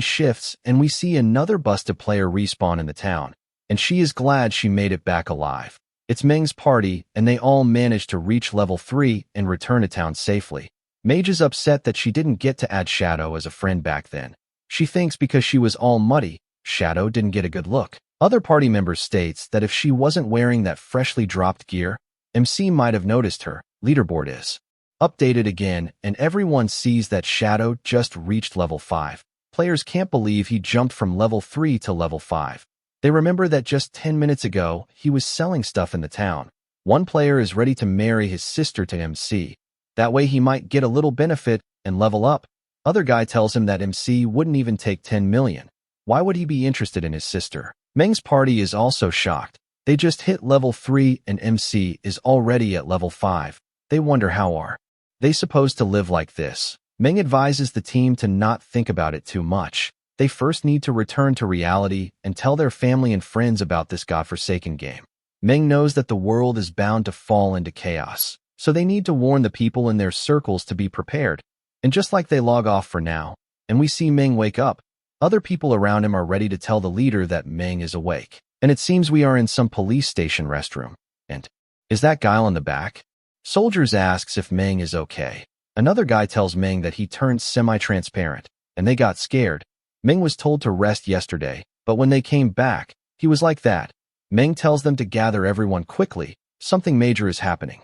A: shifts and we see another busted player respawn in the town, and she is glad she made it back alive. It's Meng's party, and they all manage to reach level 3 and return to town safely. Mage is upset that she didn't get to add Shadow as a friend back then. She thinks because she was all muddy, Shadow didn't get a good look. Other party members states that if she wasn't wearing that freshly dropped gear, MC might have noticed her. Leaderboard is Updated again, and everyone sees that Shadow just reached level 5. Players can't believe he jumped from level 3 to level 5. They remember that just 10 minutes ago, he was selling stuff in the town. One player is ready to marry his sister to MC. That way he might get a little benefit and level up. Other guy tells him that MC wouldn't even take 10 million. Why would he be interested in his sister? Meng's party is also shocked. They just hit level 3 and MC is already at level 5. They wonder how are they supposed to live like this? Meng advises the team to not think about it too much. They first need to return to reality and tell their family and friends about this godforsaken game. Meng knows that the world is bound to fall into chaos, so they need to warn the people in their circles to be prepared. And just like they log off for now, and we see Meng wake up, other people around him are ready to tell the leader that Meng is awake. And it seems we are in some police station restroom. And is that guy on the back? Soldiers asks if Meng is okay. Another guy tells Meng that he turned semi-transparent, and they got scared. Meng was told to rest yesterday, but when they came back, he was like that. Meng tells them to gather everyone quickly. Something major is happening.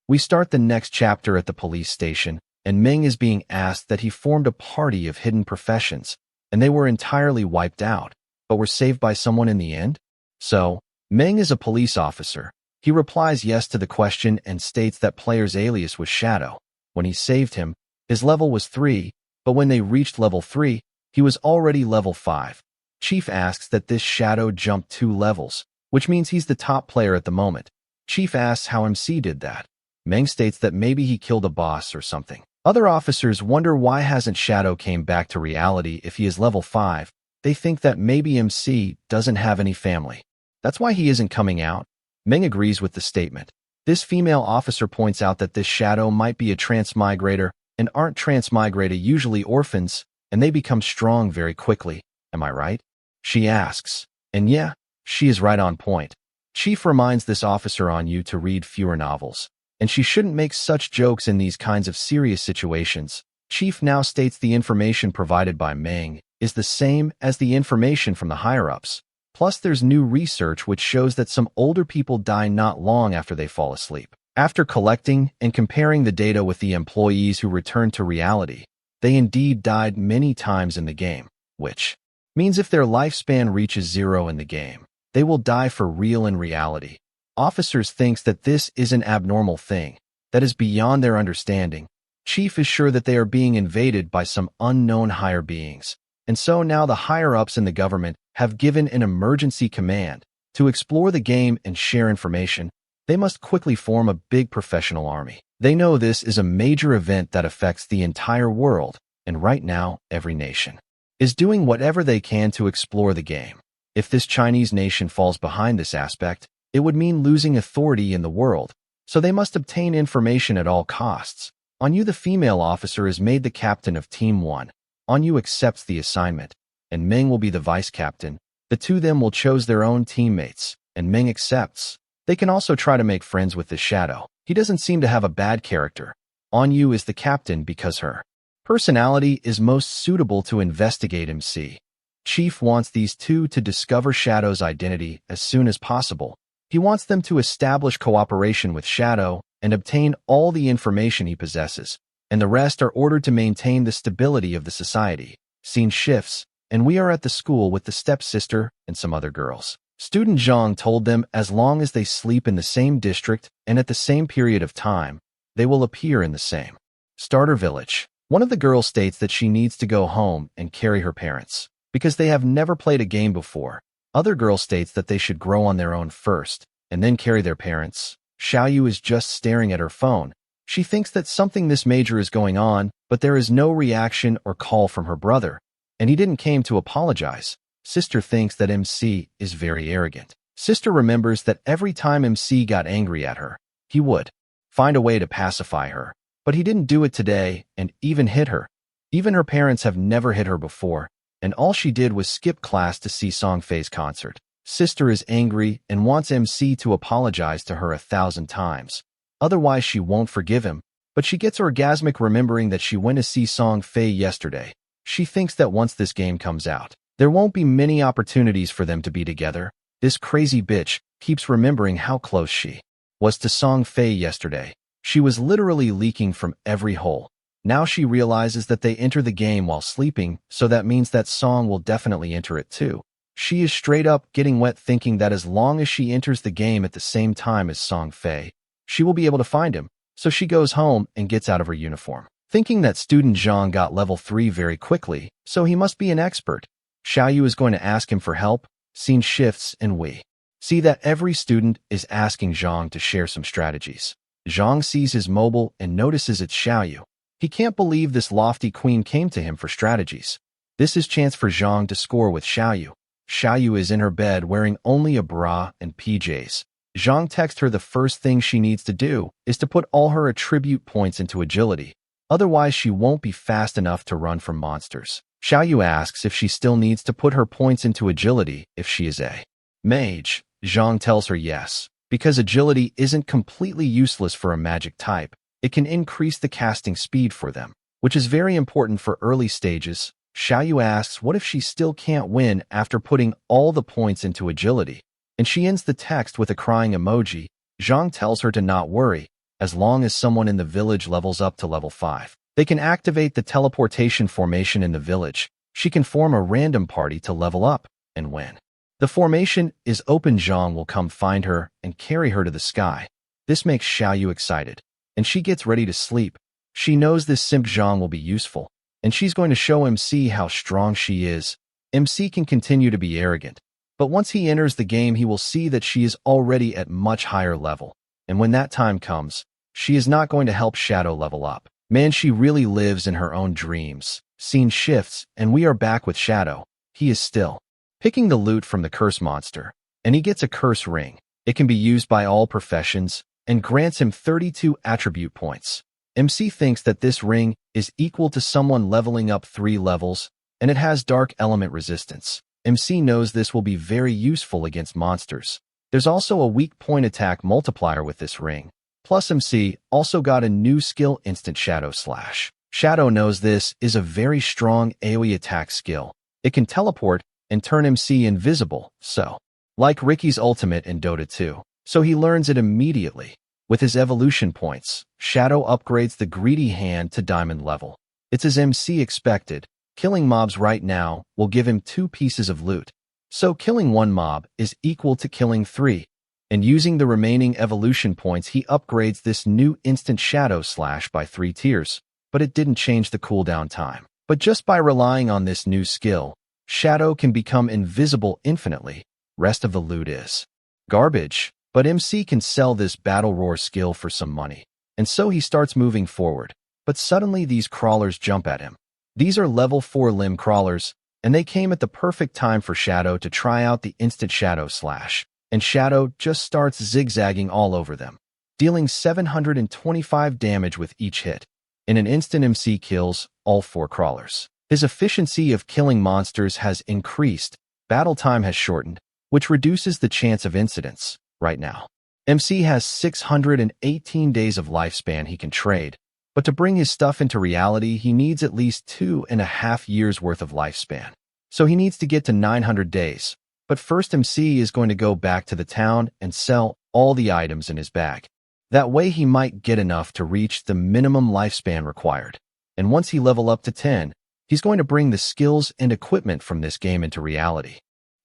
A: We start the next chapter at the police station, and Meng is being asked that he formed a party of hidden professions, and they were entirely wiped out, but were saved by someone in the end? So, Meng is a police officer. He replies yes to the question and states that player's alias was Shadow. When he saved him, his level was 3, but when they reached level 3, he was already level 5. Chief asks that this Shadow jumped 2 levels, which means he's the top player at the moment. Chief asks how MC did that. Meng states that maybe he killed a boss or something. Other officers wonder why hasn't Shadow came back to reality if he is level 5. They think that maybe MC doesn't have any family. That's why he isn't coming out. Meng agrees with the statement. This female officer points out that this Shadow might be a transmigrator, and aren't transmigrata usually orphans, and they become strong very quickly. Am I right? She asks. And yeah, she is right on point. Chief reminds this officer on you to read fewer novels, and she shouldn't make such jokes in these kinds of serious situations. Chief now states the information provided by Meng is the same as the information from the higher-ups. Plus, there's new research which shows that some older people die not long after they fall asleep. After collecting and comparing the data with the employees who returned to reality, they indeed died many times in the game, which means if their lifespan reaches 0 in the game, they will die for real in reality. Officers thinks that this is an abnormal thing that is beyond their understanding. Chief is sure that they are being invaded by some unknown higher beings, and so now the higher-ups in the government have given an emergency command to explore the game and share information. They must quickly form a big professional army. They know this is a major event that affects the entire world, and right now, every nation is doing whatever they can to explore the game. If this Chinese nation falls behind this aspect, it would mean losing authority in the world, so they must obtain information at all costs. Anyu, the female officer, is made the captain of Team 1. Anyu accepts the assignment, and Meng will be the vice-captain. The two of them will choose their own teammates, and Meng accepts. They can also try to make friends with the Shadow. He doesn't seem to have a bad character. Anyu is the captain because her personality is most suitable to investigate MC. Chief wants these two to discover Shadow's identity as soon as possible. He wants them to establish cooperation with Shadow and obtain all the information he possesses, and the rest are ordered to maintain the stability of the society. Scene shifts, and we are at the school with the stepsister and some other girls. Student Zhang told them as long as they sleep in the same district and at the same period of time, they will appear in the same starter village. One of the girls states that she needs to go home and carry her parents, because they have never played a game before. Other girl states that they should grow on their own first, and then carry their parents. Xiaoyu is just staring at her phone. She thinks that something this major is going on, but there is no reaction or call from her brother, and he didn't came to apologize. Sister thinks that MC is very arrogant. Sister remembers that every time MC got angry at her, he would find a way to pacify her, but he didn't do it today and even hit her. Even her parents have never hit her before, and all she did was skip class to see Songfei's concert. Sister is angry and wants MC to apologize to her 1,000 times. Otherwise, she won't forgive him, but she gets orgasmic remembering that she went to see Songfei yesterday. She thinks that once this game comes out, there won't be many opportunities for them to be together. This crazy bitch keeps remembering how close she was to Songfei yesterday. She was literally leaking from every hole. Now she realizes that they enter the game while sleeping, so that means that Song will definitely enter it too. She is straight up getting wet thinking that as long as she enters the game at the same time as Song Fei, she will be able to find him, so she goes home and gets out of her uniform. Thinking that student Zhang got level 3 very quickly, so he must be an expert. Xiaoyu is going to ask him for help. Scene shifts and we see that every student is asking Zhang to share some strategies. Zhang sees his mobile and notices it's Xiaoyu. He can't believe this lofty queen came to him for strategies. This is chance for Zhang to score with Xiaoyu. Xiaoyu is in her bed wearing only a bra and PJs. Zhang texts her the first thing she needs to do is to put all her attribute points into agility. Otherwise, she won't be fast enough to run from monsters. Xiaoyu asks if she still needs to put her points into agility if she is a mage. Zhang tells her yes, because agility isn't completely useless for a magic type. It can increase the casting speed for them, which is very important for early stages. Xiaoyu asks what if she still can't win after putting all the points into agility, and she ends the text with a crying emoji. Zhang tells her to not worry, as long as someone in the village levels up to level 5. They can activate the teleportation formation in the village. She can form a random party to level up, and when the formation is open, Zhang will come find her and carry her to the sky. This makes Xiaoyu excited, and she gets ready to sleep. She knows this simp Zhang will be useful, and she's going to show MC how strong she is. MC can continue to be arrogant, but once he enters the game he will see that she is already at much higher level, and when that time comes, she is not going to help Shadow level up. Man, she really lives in her own dreams. Scene shifts, and we are back with Shadow. He is still picking the loot from the curse monster, and he gets a curse ring. It can be used by all professions, and grants him 32 attribute points. MC thinks that this ring is equal to someone leveling up 3 levels, and it has dark element resistance. MC knows this will be very useful against monsters. There's also a weak point attack multiplier with this ring. Plus MC also got a new skill, Instant Shadow Slash. Shadow knows this is a very strong AoE attack skill. It can teleport and turn MC invisible, so like Ricky's ultimate in Dota 2. So he learns it immediately. With his evolution points, Shadow upgrades the greedy hand to diamond level. It's as MC expected. Killing mobs right now will give him 2 pieces of loot. So killing 1 mob is equal to killing 3. And using the remaining evolution points, he upgrades this new Instant Shadow Slash by 3 tiers. But it didn't change the cooldown time. But just by relying on this new skill, Shadow can become invisible infinitely. Rest of the loot is garbage. But MC can sell this Battle Roar skill for some money. And so he starts moving forward. But suddenly these crawlers jump at him. These are level 4 limb crawlers, and they came at the perfect time for Shadow to try out the Instant Shadow Slash. And Shadow just starts zigzagging all over them, dealing 725 damage with each hit. In an instant, MC kills all 4 crawlers. His efficiency of killing monsters has increased, battle time has shortened, which reduces the chance of incidents. Right now, MC has 618 days of lifespan he can trade, but to bring his stuff into reality, he needs at least 2.5 years worth of lifespan. So he needs to get to 900 days. But first, MC is going to go back to the town and sell all the items in his bag. That way he might get enough to reach the minimum lifespan required. And once he level up to 10, he's going to bring the skills and equipment from this game into reality.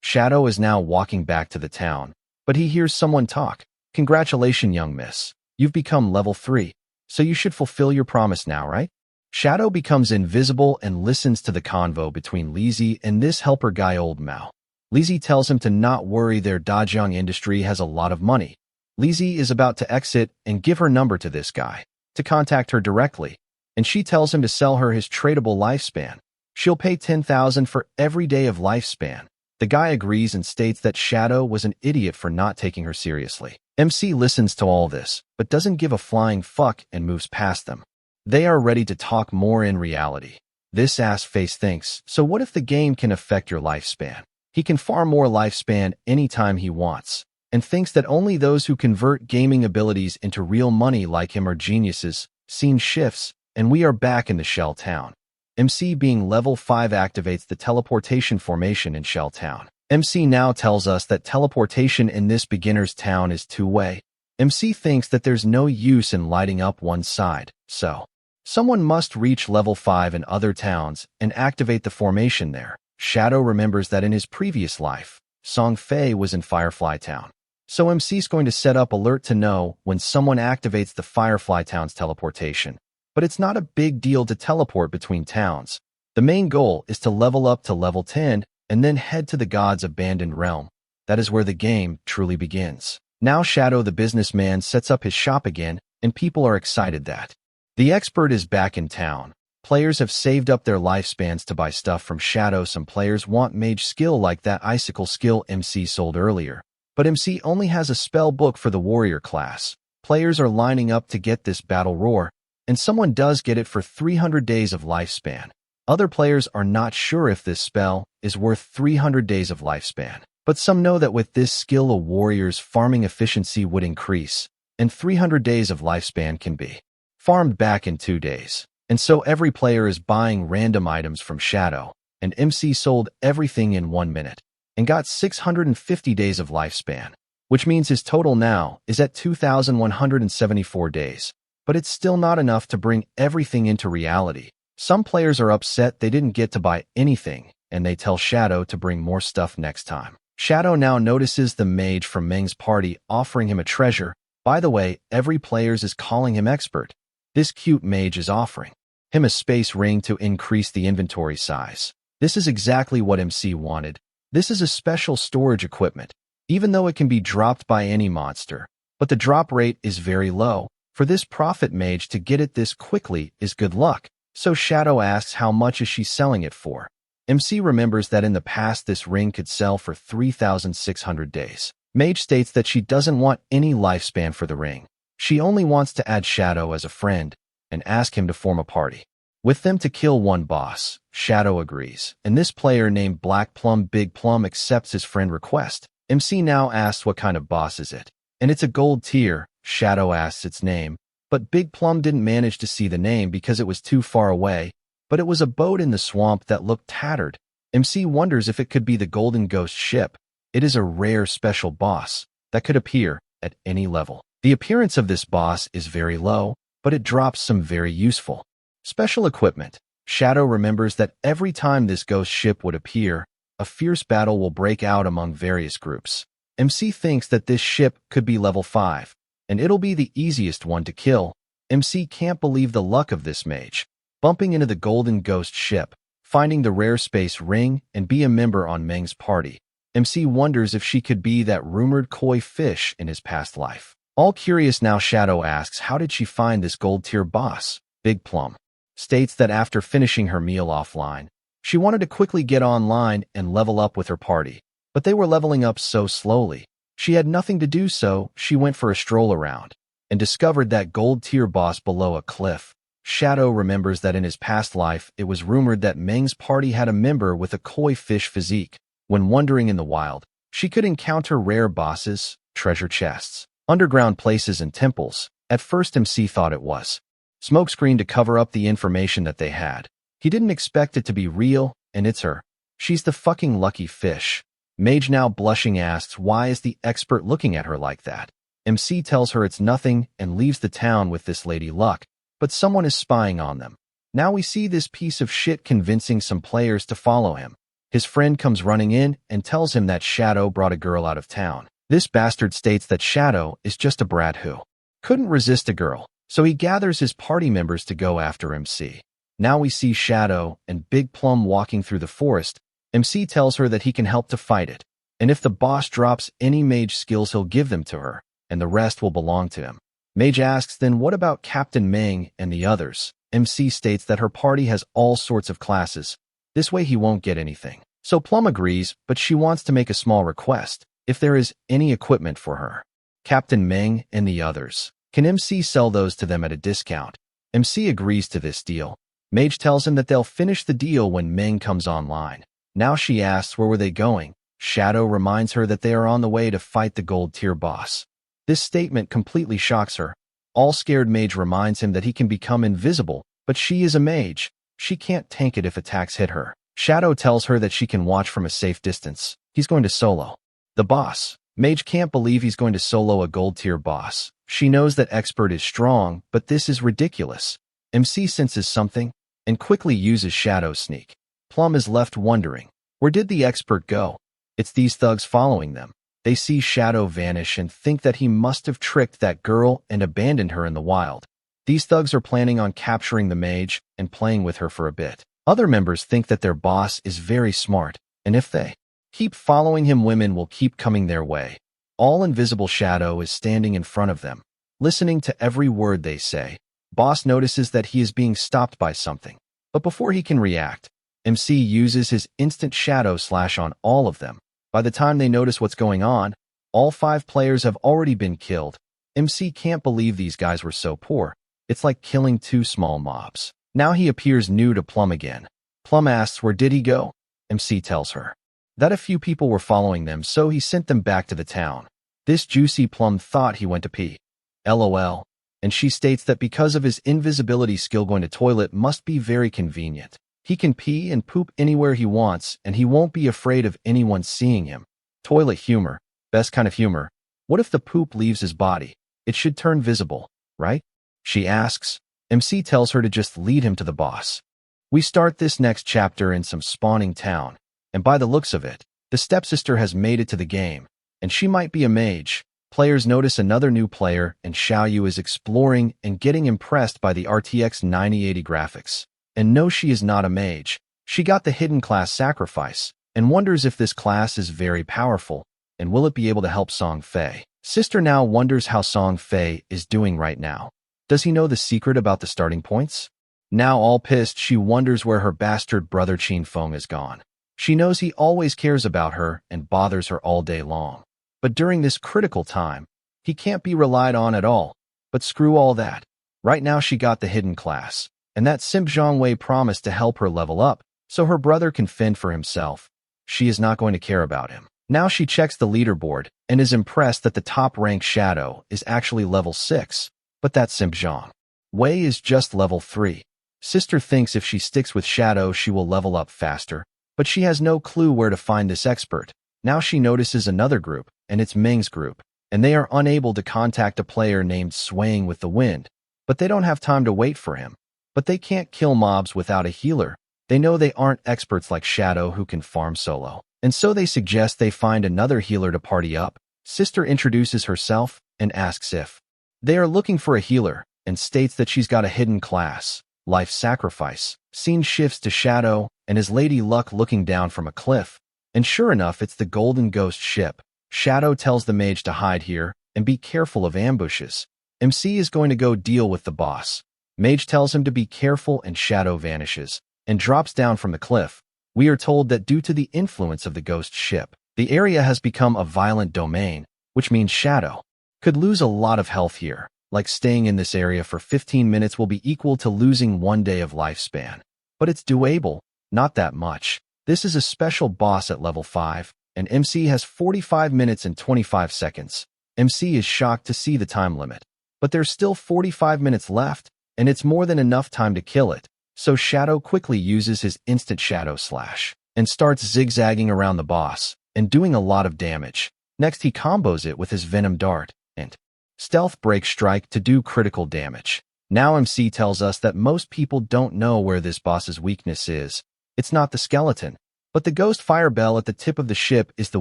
A: Shadow is now walking back to the town, but he hears someone talk. Congratulations, young miss. You've become level 3, so you should fulfill your promise now, right? Shadow becomes invisible and listens to the convo between Lizzie and this helper guy Old Mao. Lizzie tells him to not worry, their Dajiang industry has a lot of money. Lizzie is about to exit and give her number to this guy to contact her directly, and she tells him to sell her his tradable lifespan. She'll pay 10,000 for every day of lifespan. The guy agrees and states that Shadow was an idiot for not taking her seriously. MC listens to all this, but doesn't give a flying fuck and moves past them. They are ready to talk more in reality. This ass face thinks, so what if the game can affect your lifespan? He can farm more lifespan anytime he wants, and thinks that only those who convert gaming abilities into real money like him are geniuses. Scene shifts, and we are back in the Shell Town. MC being level 5 activates the teleportation formation in Shell Town. MC now tells us that teleportation in this beginner's town is 2-way. MC thinks that there's no use in lighting up one side, so someone must reach level 5 in other towns and activate the formation there. Shadow remembers that in his previous life, Song Fei was in Firefly Town. So MC's going to set up alert to know when someone activates the Firefly Town's teleportation. But it's not a big deal to teleport between towns. The main goal is to level up to level 10 and then head to the God's abandoned realm. That is where the game truly begins. Now Shadow the businessman sets up his shop again, and people are excited that the expert is back in town. Players have saved up their lifespans to buy stuff from Shadow. Some players want mage skill like that icicle skill MC sold earlier. But MC only has a spell book for the warrior class. Players are lining up to get this battle roar, and someone does get it for 300 days of lifespan. Other players are not sure if this spell is worth 300 days of lifespan. But some know that with this skill a warrior's farming efficiency would increase, and 300 days of lifespan can be farmed back in 2 days. And so every player is buying random items from Shadow, and MC sold everything in 1 minute, and got 650 days of lifespan, which means his total now is at 2,174 days. But it's still not enough to bring everything into reality. Some players are upset they didn't get to buy anything, and they tell Shadow to bring more stuff next time. Shadow now notices the mage from Meng's party offering him a treasure. By the way, every player is calling him expert. This cute mage is offering him a space ring to increase the inventory size. This is exactly what MC wanted. This is a special storage equipment, even though it can be dropped by any monster. But the drop rate is very low. For this prophet mage to get it this quickly is good luck. So Shadow asks how much is she selling it for. MC remembers that in the past this ring could sell for 3,600 days. Mage states that she doesn't want any lifespan for the ring. She only wants to add Shadow as a friend and ask him to form a party with them to kill one boss. Shadow agrees, and this player named Black Plum Big Plum accepts his friend request. MC now asks what kind of boss is it, and it's a gold tier. Shadow asks its name, but Big Plum didn't manage to see the name because it was too far away. But it was a boat in the swamp that looked tattered. MC wonders if it could be the Golden Ghost ship. It is a rare special boss that could appear at any level. The appearance of this boss is very low, but it drops some very useful special equipment. Shadow remembers that every time this ghost ship would appear, a fierce battle will break out among various groups. MC thinks that this ship could be level 5, and it'll be the easiest one to kill. MC can't believe the luck of this mage, bumping into the Golden Ghost ship, finding the rare space ring, and be a member on Meng's party. MC wonders if she could be that rumored koi fish in his past life. All curious now, Shadow asks how did she find this gold tier boss. Big Plum states that after finishing her meal offline, she wanted to quickly get online and level up with her party, but they were leveling up so slowly. She had nothing to do, so she went for a stroll around and discovered that gold tier boss below a cliff. Shadow remembers that in his past life, it was rumored that Meng's party had a member with a koi fish physique. When wandering in the wild, she could encounter rare bosses, treasure chests, underground places, and temples. At first, MC thought it was smokescreen to cover up the information that they had. He didn't expect it to be real, and it's her. She's the fucking lucky fish. Mage now blushing asks why is the expert looking at her like that. MC tells her it's nothing and leaves the town with this lady luck. But someone is spying on them. Now we see this piece of shit convincing some players to follow him. His friend comes running in and tells him that Shadow brought a girl out of town. This bastard states that Shadow is just a brat who couldn't resist a girl, so he gathers his party members to go after MC. Now we see Shadow and Big Plum walking through the forest. MC tells her that he can help to fight it, and if the boss drops any mage skills he'll give them to her, and the rest will belong to him. Mage asks then what about Captain Meng and the others? MC states that her party has all sorts of classes. This way he won't get anything. So Plum agrees, but she wants to make a small request. If there is any equipment for her, Captain Meng and the others, can MC sell those to them at a discount? MC agrees to this deal. Mage tells him that they'll finish the deal when Meng comes online. Now she asks where were they going. Shadow reminds her that they are on the way to fight the gold tier boss. This statement completely shocks her. All scared Mage reminds him that he can become invisible, but she is a mage. She can't tank it if attacks hit her. Shadow tells her that she can watch from a safe distance. He's going to solo the boss. Mage can't believe he's going to solo a gold tier boss. She knows that Expert is strong, but this is ridiculous. MC senses something and quickly uses Shadow Sneak. Plum is left wondering, where did the Expert go? It's these thugs following them. They see Shadow vanish and think that he must have tricked that girl and abandoned her in the wild. These thugs are planning on capturing the mage and playing with her for a bit. Other members think that their boss is very smart, and if they keep following him, women will keep coming their way. All invisible Shadow is standing in front of them, listening to every word they say. Boss notices that he is being stopped by something, but before he can react, MC uses his instant Shadow Slash on all of them. By the time they notice what's going on, all 5 players have already been killed. MC can't believe these guys were so poor. It's like killing 2 small mobs. Now he appears new to Plum again. Plum asks where did he go? MC tells her that a few people were following them, so he sent them back to the town. This juicy Plum thought he went to pee. LOL. And she states that because of his invisibility skill, going to toilet must be very convenient. He can pee and poop anywhere he wants, and he won't be afraid of anyone seeing him. Toilet humor. Best kind of humor. What if the poop leaves his body? It should turn visible, right? She asks. MC tells her to just lead him to the boss. We start this next chapter in some spawning town, and by the looks of it, the stepsister has made it to the game, and she might be a mage. Players notice another new player, and Xiaoyu is exploring and getting impressed by the RTX 9080 graphics. And no, she is not a mage. She got the hidden class Sacrifice, and wonders if this class is very powerful, and will it be able to help Song Fei. Sister now wonders how Song Fei is doing right now. Does he know the secret about the starting points? Now all pissed, she wonders where her bastard brother Qin Feng is gone. She knows he always cares about her and bothers her all day long. But during this critical time, he can't be relied on at all. But screw all that. Right now she got the hidden class, and that simp Zhang Wei promised to help her level up, so her brother can fend for himself. She is not going to care about him. Now she checks the leaderboard, and is impressed that the top-ranked Shadow is actually level 6, but that simp Zhang Wei is just level 3. Sister thinks if she sticks with Shadow she will level up faster, but she has no clue where to find this expert. Now she notices another group, and it's Ming's group, and they are unable to contact a player named Swaying with the Wind, but they don't have time to wait for him. But they can't kill mobs without a healer. They know they aren't experts like Shadow who can farm solo, and so they suggest they find another healer to party up. Sister introduces herself and asks if they are looking for a healer, and states that she's got a hidden class, Life Sacrifice. Scene shifts to Shadow and his Lady Luck looking down from a cliff, and sure enough it's the Golden Ghost ship. Shadow tells the mage to hide here and be careful of ambushes. MC is going to go deal with the boss. Mage tells him to be careful, and Shadow vanishes and drops down from the cliff. We are told that due to the influence of the ghost ship, the area has become a violent domain, which means Shadow could lose a lot of health here. Like staying in this area for 15 minutes will be equal to losing 1 day of lifespan. But it's doable, not that much. This is a special boss at level 5, and MC has 45 minutes and 25 seconds. MC is shocked to see the time limit, but there's still 45 minutes left, and it's more than enough time to kill it. So Shadow quickly uses his instant Shadow Slash and starts zigzagging around the boss and doing a lot of damage. Next he combos it with his Venom Dart and Stealth Break Strike to do critical damage. Now MC tells us that most people don't know where this boss's weakness is. It's not the skeleton, but the ghost fire bell at the tip of the ship is the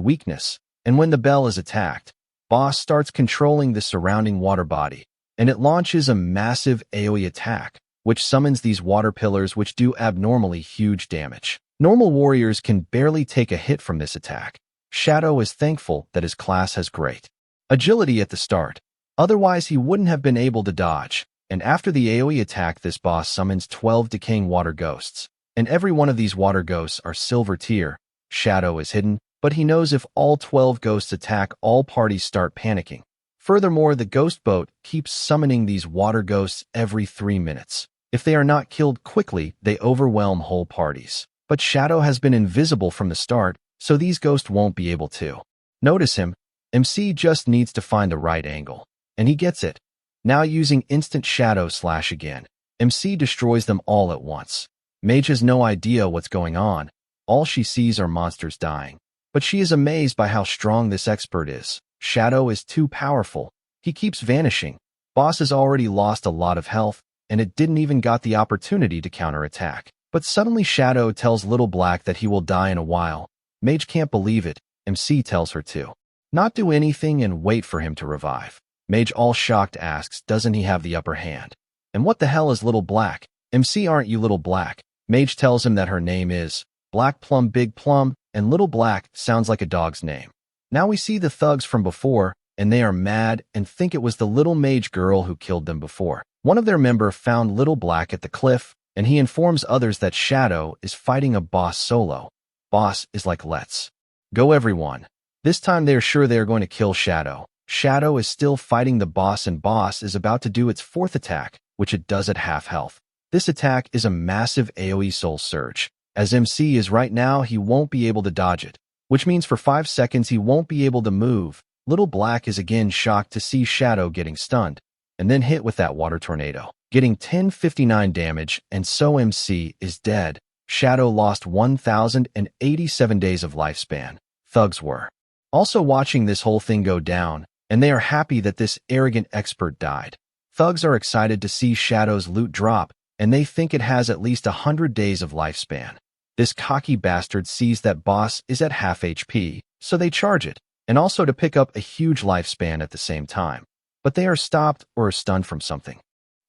A: weakness, and when the bell is attacked, boss starts controlling the surrounding water body, and it launches a massive AoE attack, which summons these water pillars which do abnormally huge damage. Normal warriors can barely take a hit from this attack. Shadow is thankful that his class has great agility at the start, otherwise he wouldn't have been able to dodge. And after the AoE attack, this boss summons 12 decaying water ghosts, and every one of these water ghosts are silver tier. Shadow is hidden, but he knows if all 12 ghosts attack, all parties start panicking. Furthermore, the ghost boat keeps summoning these water ghosts every 3 minutes. If they are not killed quickly, they overwhelm whole parties. But Shadow has been invisible from the start, so these ghosts won't be able to notice him. MC just needs to find the right angle, and he gets it. Now using instant Shadow Slash again, MC destroys them all at once. Mage has no idea what's going on. All she sees are monsters dying. But she is amazed by how strong this expert is. Shadow is too powerful. He keeps vanishing. Boss has already lost a lot of health, and it didn't even got the opportunity to counterattack. But suddenly Shadow tells Little Black that he will die in a while. Mage can't believe it. MC tells her to not do anything and wait for him to revive. Mage, all shocked, asks, doesn't he have the upper hand? And what the hell is Little Black? MC, aren't you Little Black? Mage tells him that her name is Black Plum Big Plum, and Little Black sounds like a dog's name. Now we see the thugs from before, and they are mad and think it was the little mage girl who killed them before. One of their members found Little Black at the cliff, and he informs others that Shadow is fighting a boss solo. Boss is like, let's go everyone. This time they are sure they are going to kill Shadow. Shadow is still fighting the boss, and boss is about to do its fourth attack, which it does at half health. This attack is a massive AoE soul surge. As MC is right now, he won't be able to dodge it, which means for 5 seconds he won't be able to move. Little Black is again shocked to see Shadow getting stunned, and then hit with that water tornado, getting 1059 damage, and so MC is dead. Shadow lost 1,087 days of lifespan. Thugs were also watching this whole thing go down, and they are happy that this arrogant expert died. Thugs are excited to see Shadow's loot drop, and they think it has at least 100 days of lifespan. This cocky bastard sees that boss is at half HP, so they charge it, and also to pick up a huge lifespan at the same time. But they are stopped or are stunned from something,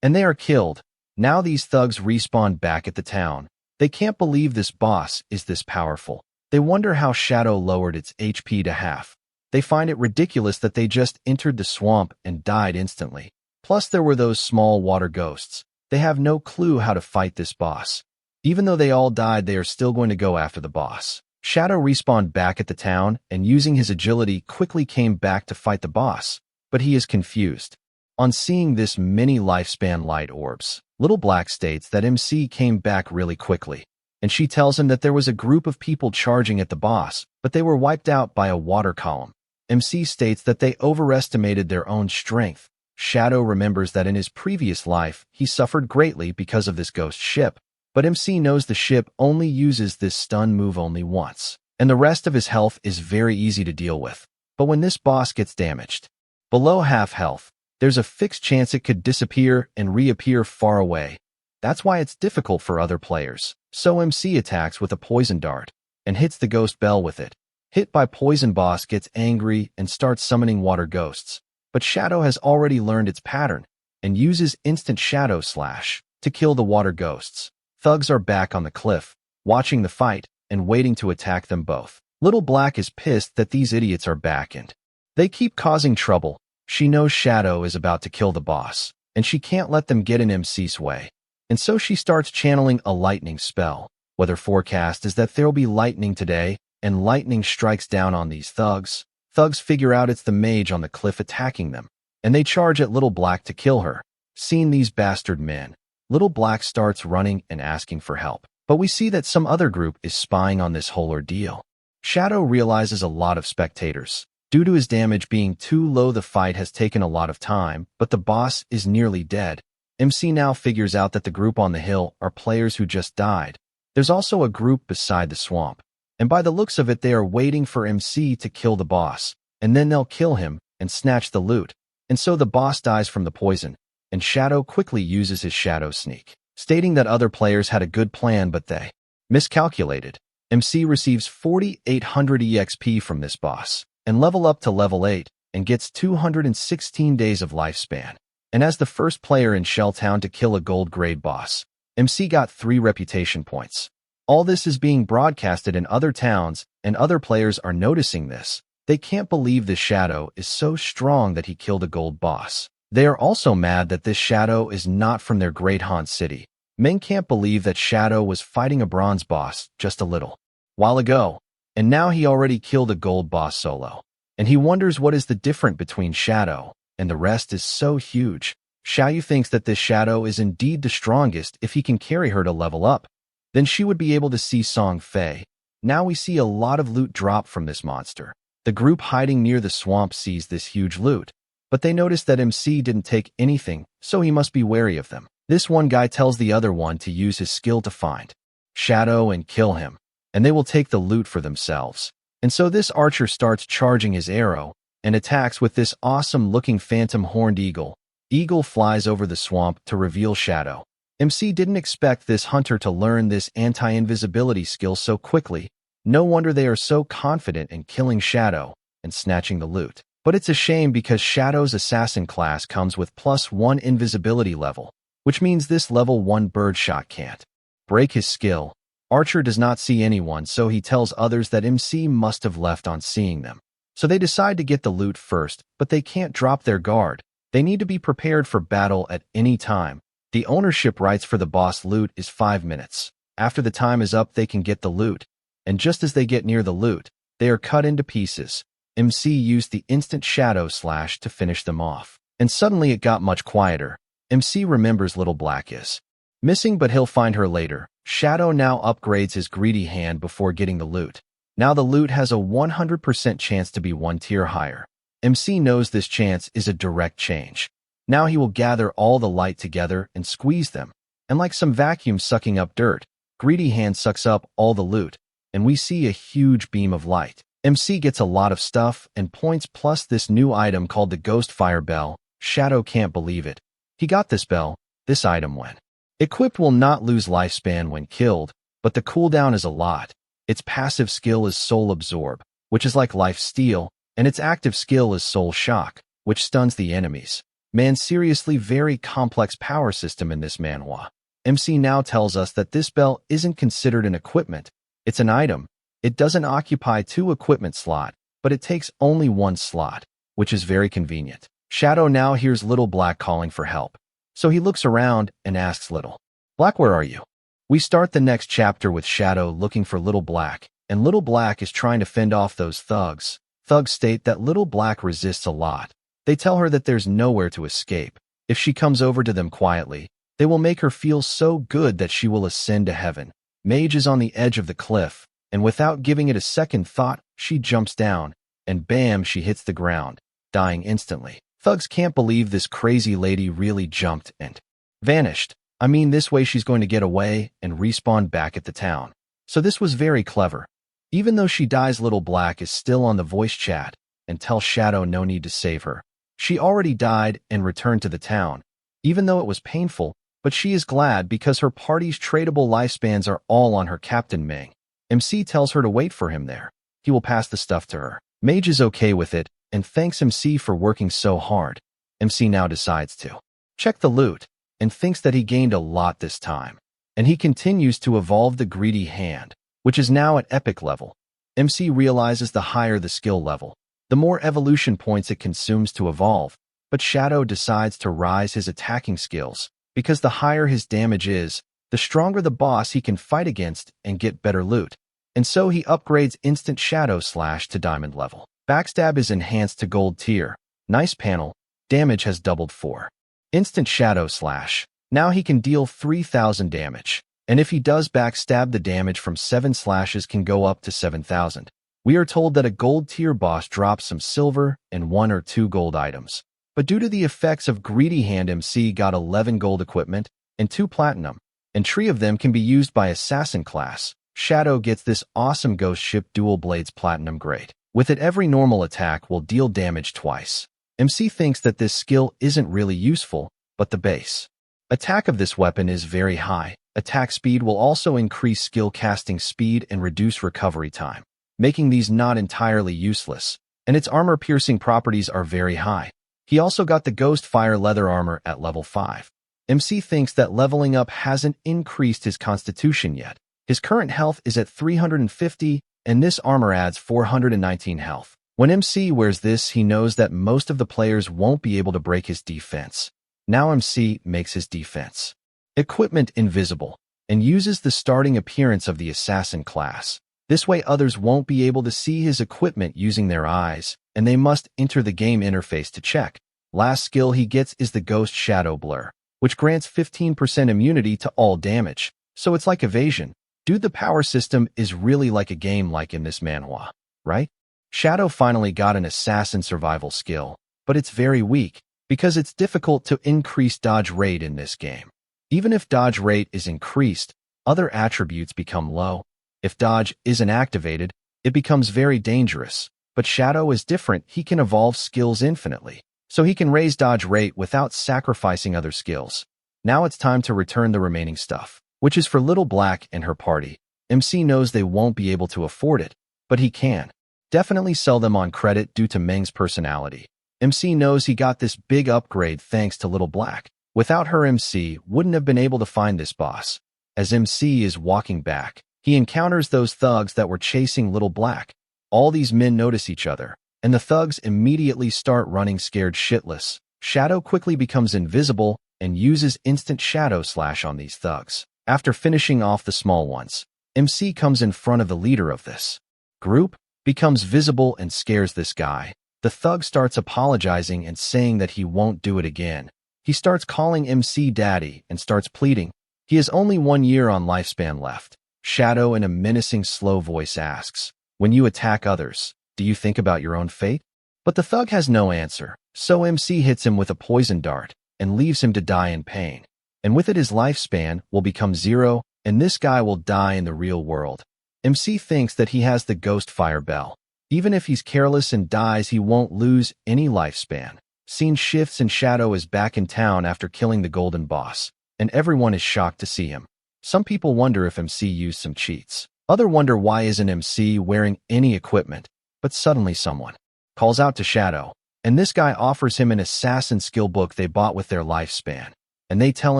A: and they are killed. Now these thugs respawn back at the town. They can't believe this boss is this powerful. They wonder how Shadow lowered its HP to half. They find it ridiculous that they just entered the swamp and died instantly. Plus there were those small water ghosts. They have no clue how to fight this boss. Even though they all died, they are still going to go after the boss. Shadow respawned back at the town and using his agility quickly came back to fight the boss, but he is confused. On seeing this many lifespan light orbs, Little Black states that MC came back really quickly, and she tells him that there was a group of people charging at the boss, but they were wiped out by a water column. MC states that they overestimated their own strength. Shadow remembers that in his previous life, he suffered greatly because of this ghost ship, but MC knows the ship only uses this stun move only once, and the rest of his health is very easy to deal with. But when this boss gets damaged below half health, there's a fixed chance it could disappear and reappear far away. That's why it's difficult for other players. So MC attacks with a poison dart and hits the ghost bell with it. Hit by poison, boss gets angry and starts summoning water ghosts. But Shadow has already learned its pattern and uses instant Shadow Slash to kill the water ghosts. Thugs are back on the cliff, watching the fight and waiting to attack them both. Little Black is pissed that these idiots are back and they keep causing trouble. She knows Shadow is about to kill the boss, and she can't let them get in MC's way. And so she starts channeling a lightning spell. Weather forecast is that there'll be lightning today, and lightning strikes down on these thugs. Thugs figure out it's the mage on the cliff attacking them, and they charge at Little Black to kill her. Seeing these bastard men, Little Black starts running and asking for help. But we see that some other group is spying on this whole ordeal. Shadow realizes a lot of spectators. Due to his damage being too low, the fight has taken a lot of time, but the boss is nearly dead. MC now figures out that the group on the hill are players who just died. There's also a group beside the swamp, and by the looks of it, they are waiting for MC to kill the boss, and then they'll kill him and snatch the loot. And so the boss dies from the poison, and Shadow quickly uses his Shadow Sneak, stating that other players had a good plan but they miscalculated. MC receives 4,800 EXP from this boss, and level up to level 8, and gets 216 days of lifespan. And as the first player in Shelltown to kill a gold grade boss, MC got 3 reputation points. All this is being broadcasted in other towns, and other players are noticing this. They can't believe this Shadow is so strong that he killed a gold boss. They are also mad that this Shadow is not from their great haunt city. Men can't believe that Shadow was fighting a bronze boss just a little while ago, and now he already killed a gold boss solo. And he wonders what is the difference between Shadow and the rest is so huge. Xiaoyu thinks that this Shadow is indeed the strongest if he can carry her to level up. Then she would be able to see Song Fei. Now we see a lot of loot drop from this monster. The group hiding near the swamp sees this huge loot, but they notice that MC didn't take anything, so he must be wary of them. This one guy tells the other one to use his skill to find Shadow and kill him, and they will take the loot for themselves. And so this archer starts charging his arrow and attacks with this awesome-looking phantom horned eagle. Eagle flies over the swamp to reveal Shadow. MC didn't expect this hunter to learn this anti-invisibility skill so quickly. No wonder they are so confident in killing Shadow and snatching the loot. But it's a shame because Shadow's assassin class comes with +1 invisibility level, which means this level 1 birdshot can't break his skill. Archer does not see anyone, so he tells others that MC must have left on seeing them. So they decide to get the loot first, but they can't drop their guard. They need to be prepared for battle at any time. The ownership rights for the boss loot is 5 minutes. After the time is up, they can get the loot. And just as they get near the loot, they are cut into pieces. MC used the instant shadow slash to finish them off. And suddenly it got much quieter. MC remembers Little Black is missing, but he'll find her later. Shadow now upgrades his greedy hand before getting the loot. Now the loot has a 100% chance to be 1 tier higher. MC knows this chance is a direct change. Now he will gather all the light together and squeeze them. And like some vacuum sucking up dirt, greedy hand sucks up all the loot, and we see a huge beam of light. MC gets a lot of stuff and points plus this new item called the Ghost Fire Bell. Shadow can't believe it. He got this bell. This item when equipped will not lose lifespan when killed, but the cooldown is a lot. Its passive skill is Soul Absorb, which is like Life Steal, and its active skill is Soul Shock, which stuns the enemies. Man, seriously very complex power system in this manhwa. MC now tells us that this bell isn't considered an equipment, it's an item. It doesn't occupy 2 equipment slots, but it takes only 1 slot, which is very convenient. Shadow now hears Little Black calling for help. So he looks around and asks Little Black, where are you? We start the next chapter with Shadow looking for Little Black, and Little Black is trying to fend off those thugs. Thugs state that Little Black resists a lot. They tell her that there's nowhere to escape. If she comes over to them quietly, they will make her feel so good that she will ascend to heaven. Mage is on the edge of the cliff, and without giving it a second thought, she jumps down, and bam, she hits the ground, dying instantly. Thugs can't believe this crazy lady really jumped and vanished. I mean, this way she's going to get away and respawn back at the town. So this was very clever. Even though she dies, Little Black is still on the voice chat and tells Shadow no need to save her. She already died and returned to the town, even though it was painful, but she is glad because her party's tradable lifespans are all on her Captain Ming. MC tells her to wait for him there. He will pass the stuff to her. Mage is okay with it and thanks MC for working so hard. MC now decides to check the loot and thinks that he gained a lot this time. And he continues to evolve the greedy hand, which is now at epic level. MC realizes the higher the skill level, the more evolution points it consumes to evolve, but Shadow decides to rise his attacking skills, because the higher his damage is, the stronger the boss he can fight against and get better loot. And so he upgrades instant Shadow Slash to diamond level. Backstab is enhanced to gold tier. Nice panel. Damage has doubled for instant Shadow Slash. Now he can deal 3,000 damage. And if he does backstab, the damage from 7 slashes can go up to 7,000. We are told that a gold tier boss drops some silver and 1 or 2 gold items. But due to the effects of Greedy Hand, MC got 11 gold equipment and 2 platinum, and 3 of them can be used by assassin class. Shadow gets this awesome Ghost Ship Dual Blades Platinum grade. With it, every normal attack will deal damage twice. MC thinks that this skill isn't really useful, but the base attack of this weapon is very high. Attack speed will also increase skill casting speed and reduce recovery time, making these not entirely useless. And its armor-piercing properties are very high. He also got the Ghost Fire Leather Armor at level 5. MC thinks that leveling up hasn't increased his constitution yet. His current health is at 350, and this armor adds 419 health. When MC wears this, he knows that most of the players won't be able to break his defense. Now MC makes his defense equipment invisible and uses the starting appearance of the assassin class. This way others won't be able to see his equipment using their eyes, and they must enter the game interface to check. Last skill he gets is the Ghost Shadow Blur, which grants 15% immunity to all damage. So it's like evasion. Dude, the power system is really like a game like in this manhwa, right? Shadow finally got an assassin survival skill, but it's very weak because it's difficult to increase dodge rate in this game. Even if dodge rate is increased, other attributes become low. If dodge isn't activated, it becomes very dangerous. But Shadow is different. He can evolve skills infinitely, so he can raise dodge rate without sacrificing other skills. Now it's time to return the remaining stuff, which is for Little Black and her party. MC knows they won't be able to afford it, but he can definitely sell them on credit due to Meng's personality. MC knows he got this big upgrade thanks to Little Black. Without her, MC wouldn't have been able to find this boss. As MC is walking back, he encounters those thugs that were chasing Little Black. All these men notice each other, and the thugs immediately start running scared shitless. Shadow quickly becomes invisible and uses instant shadow slash on these thugs. After finishing off the small ones, MC comes in front of the leader of this group, becomes visible and scares this guy. The thug starts apologizing and saying that he won't do it again. He starts calling MC Daddy and starts pleading. He has only 1 year on lifespan left. Shadow in a menacing slow voice asks, "When you attack others, do you think about your own fate?" But the thug has no answer, so MC hits him with a poison dart and leaves him to die in pain. And with it, his lifespan will become 0, and this guy will die in the real world. MC thinks that he has the ghost fire bell. Even if he's careless and dies, he won't lose any lifespan. Scene shifts and Shadow is back in town after killing the golden boss, and everyone is shocked to see him. Some people wonder if MC used some cheats. Others wonder why isn't MC wearing any equipment. But suddenly someone calls out to Shadow, and this guy offers him an assassin skill book they bought with their lifespan, and they tell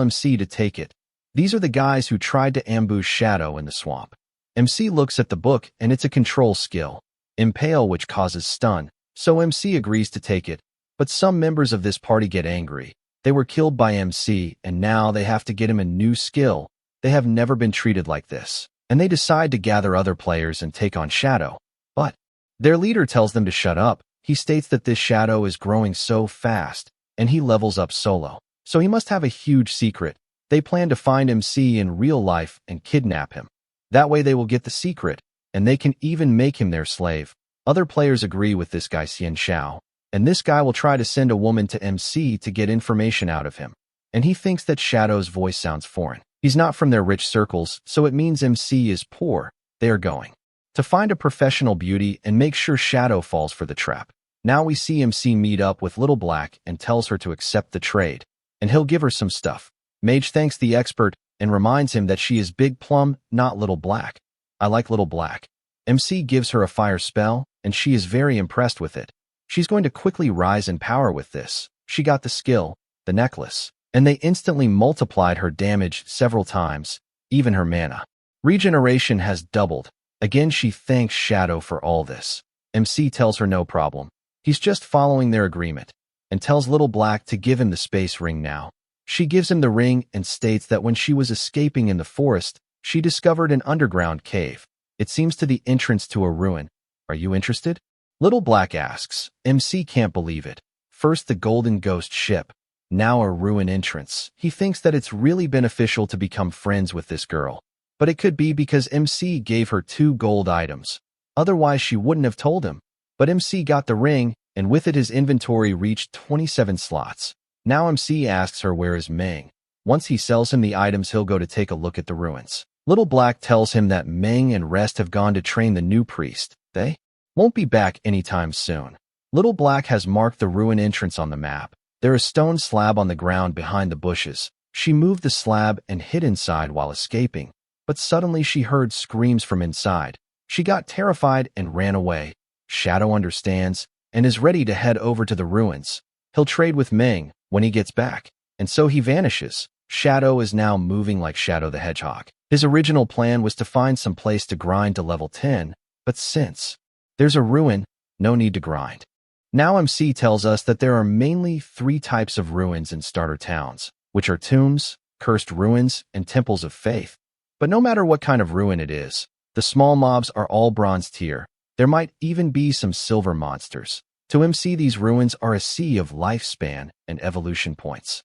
A: MC to take it. These are the guys who tried to ambush Shadow in the swamp. MC looks at the book, and it's a control skill, Impale, which causes stun, so MC agrees to take it. But some members of this party get angry. They were killed by MC, and now they have to get him a new skill. They have never been treated like this, and they decide to gather other players and take on Shadow. But their leader tells them to shut up. He states that this Shadow is growing so fast, and he levels up solo, so he must have a huge secret. They plan to find MC in real life and kidnap him. That way they will get the secret, and they can even make him their slave. Other players agree with this guy Xian Xiao, and this guy will try to send a woman to MC to get information out of him. And he thinks that Shadow's voice sounds foreign. He's not from their rich circles, so it means MC is poor. They are going to find a professional beauty and make sure Shadow falls for the trap. Now we see MC meet up with Little Black and tells her to accept the trade, and he'll give her some stuff. Mage thanks the expert and reminds him that she is Big Plum, not Little Black. I like Little Black. MC gives her a fire spell, and she is very impressed with it. She's going to quickly rise in power with this. She got the skill, the necklace, and they instantly multiplied her damage several times, even her mana regeneration has doubled. Again, she thanks Shadow for all this. MC tells her no problem. He's just following their agreement, and tells Little Black to give him the space ring now. She gives him the ring and states that when she was escaping in the forest, she discovered an underground cave. It seems to the entrance to a ruin. Are you interested? Little Black asks. MC can't believe it. First the golden ghost ship, now a ruin entrance. He thinks that it's really beneficial to become friends with this girl. But it could be because MC gave her 2 gold items. Otherwise she wouldn't have told him. But MC got the ring, and with it his inventory reached 27 slots. Now MC asks her where is Meng. Once he sells him the items, he'll go to take a look at the ruins. Little Black tells him that Meng and rest have gone to train the new priest. They won't be back anytime soon. Little Black has marked the ruin entrance on the map. There is a stone slab on the ground behind the bushes. She moved the slab and hid inside while escaping. But suddenly she heard screams from inside. She got terrified and ran away. Shadow understands and is ready to head over to the ruins. He'll trade with Meng when he gets back, and so he vanishes. Shadow is now moving like Shadow the Hedgehog. His original plan was to find some place to grind to level 10, but since there's a ruin, no need to grind. Now MC tells us that there are mainly 3 types of ruins in starter towns, which are tombs, cursed ruins, and temples of faith. But no matter what kind of ruin it is, the small mobs are all bronze tier. There might even be some silver monsters. To MC, these ruins are a sea of lifespan and evolution points.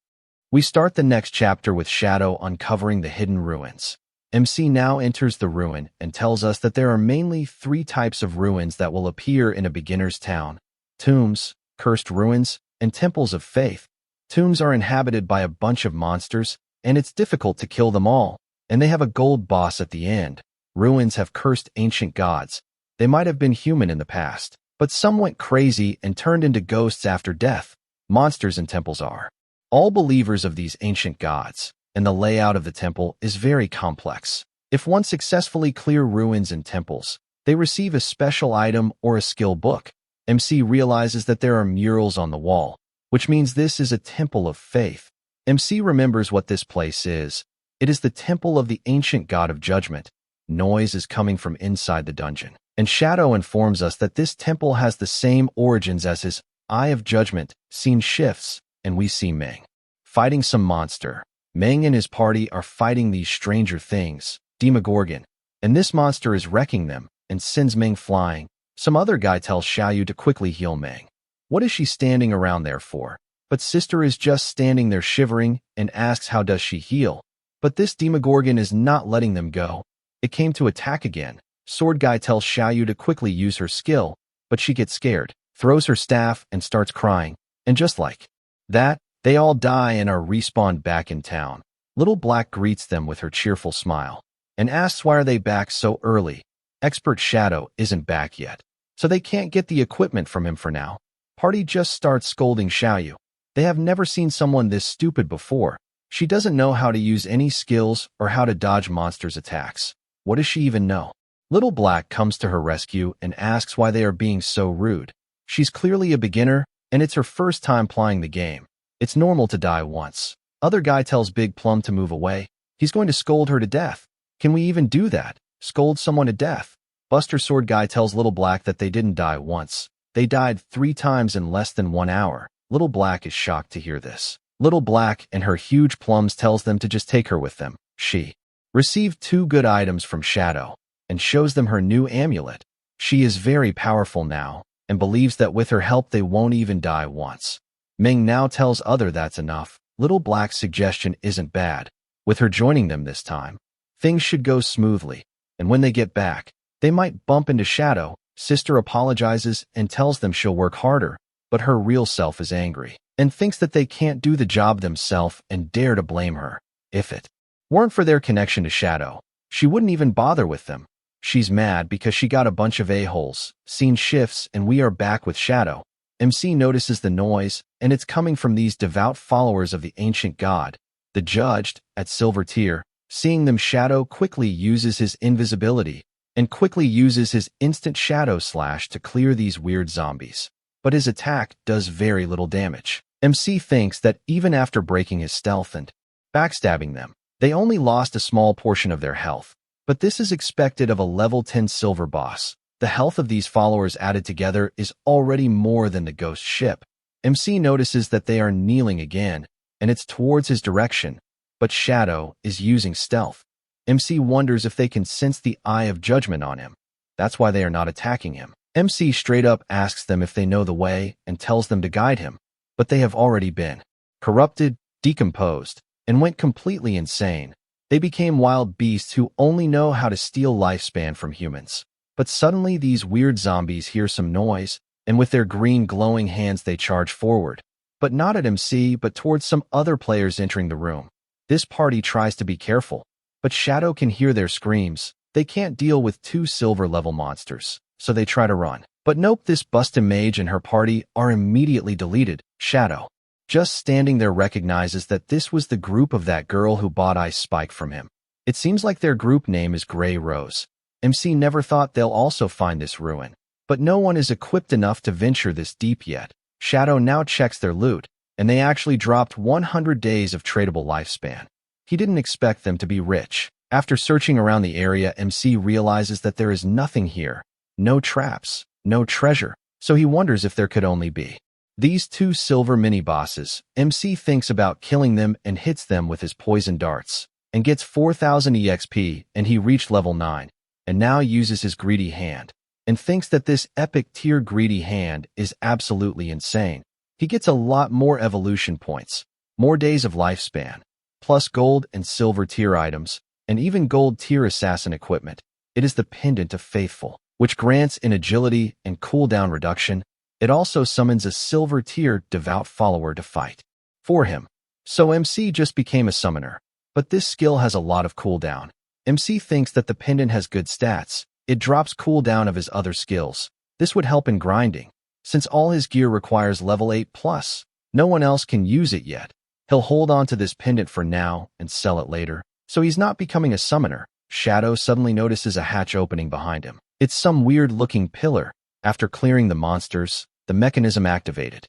A: We start the next chapter with Shadow uncovering the hidden ruins. MC now enters the ruin and tells us that there are mainly 3 types of ruins that will appear in a beginner's town: tombs, cursed ruins, and temples of faith. Tombs are inhabited by a bunch of monsters, and it's difficult to kill them all, and they have a gold boss at the end. Ruins have cursed ancient gods. They might have been human in the past, but some went crazy and turned into ghosts after death. Monsters in temples are all believers of these ancient gods, and the layout of the temple is very complex. If one successfully clear ruins in temples, they receive a special item or a skill book. MC realizes that there are murals on the wall, which means this is a temple of faith. MC remembers what this place is. It is the temple of the ancient god of judgment. Noise is coming from inside the dungeon, and Shadow informs us that this temple has the same origins as his Eye of Judgment. Scene shifts, and we see Meng fighting some monster. Meng and his party are fighting these stranger things, Demogorgon, and this monster is wrecking them and sends Meng flying. Some other guy tells Xiaoyu to quickly heal Meng. What is she standing around there for? But sister is just standing there shivering and asks how does she heal. But this Demogorgon is not letting them go. It came to attack again. Sword guy tells Xiaoyu to quickly use her skill, but she gets scared, throws her staff and starts crying. And just like that, they all die and are respawned back in town. Little Black greets them with her cheerful smile and asks why are they back so early. Expert Shadow isn't back yet, so they can't get the equipment from him for now. Party just starts scolding Xiaoyu. They have never seen someone this stupid before. She doesn't know how to use any skills or how to dodge monsters' attacks. What does she even know? Little Black comes to her rescue and asks why they are being so rude. She's clearly a beginner, and it's her first time playing the game. It's normal to die once. Other guy tells Big Plum to move away. He's going to scold her to death. Can we even do that? Scold someone to death? Buster Sword guy tells Little Black that they didn't die once. They died 3 times in less than 1 hour. Little Black is shocked to hear this. Little Black and her huge plums tells them to just take her with them. She received 2 good items from Shadow and shows them her new amulet. She is very powerful now and believes that with her help they won't even die once. Ming now tells Other that's enough. Little Black's suggestion isn't bad. With her joining them this time, things should go smoothly, and when they get back, they might bump into Shadow. Sister apologizes and tells them she'll work harder, but her real self is angry and thinks that they can't do the job themselves and dare to blame her. If it weren't for their connection to Shadow, she wouldn't even bother with them. She's mad because she got a bunch of a-holes. Scene shifts and we are back with Shadow. MC notices the noise, and it's coming from these devout followers of the ancient god. The judged, at Silver Tier, seeing them, Shadow quickly uses his invisibility and quickly uses his instant shadow slash to clear these weird zombies. But his attack does very little damage. MC thinks that even after breaking his stealth and backstabbing them, they only lost a small portion of their health. But this is expected of a level 10 silver boss. The health of these followers added together is already more than the ghost ship. MC notices that they are kneeling again, and it's towards his direction, but Shadow is using stealth. MC wonders if they can sense the Eye of Judgment on him. That's why they are not attacking him. MC straight up asks them if they know the way and tells them to guide him, but they have already been corrupted, decomposed, and went completely insane. They became wild beasts who only know how to steal lifespan from humans. But suddenly these weird zombies hear some noise, and with their green glowing hands they charge forward. But not at MC, but towards some other players entering the room. This party tries to be careful, but Shadow can hear their screams. They can't deal with 2 silver-level monsters, so they try to run. But nope, this busted mage and her party are immediately deleted. Shadow, just standing there, recognizes that this was the group of that girl who bought Ice Spike from him. It seems like their group name is Grey Rose. MC never thought they'll also find this ruin, but no one is equipped enough to venture this deep yet. Shadow now checks their loot, and they actually dropped 100 days of tradable lifespan. He didn't expect them to be rich. After searching around the area, MC realizes that there is nothing here. No traps, no treasure, so he wonders if there could only be these 2 silver mini-bosses. MC thinks about killing them and hits them with his poison darts, and gets 4,000 EXP, and he reached level 9, and now uses his greedy hand, and thinks that this epic tier greedy hand is absolutely insane. He gets a lot more evolution points, more days of lifespan, plus gold and silver tier items, and even gold tier assassin equipment. It is the Pendant of Faithful, which grants an agility and cooldown reduction. It also summons a silver tier devout follower to fight for him. So MC just became a summoner, but this skill has a lot of cooldown. MC thinks that the pendant has good stats. It drops cooldown of his other skills. This would help in grinding. Since all his gear requires level 8+, no one else can use it yet. He'll hold on to this pendant for now and sell it later, so he's not becoming a summoner. Shadow suddenly notices a hatch opening behind him. It's some weird-looking pillar. After clearing the monsters, the mechanism activated.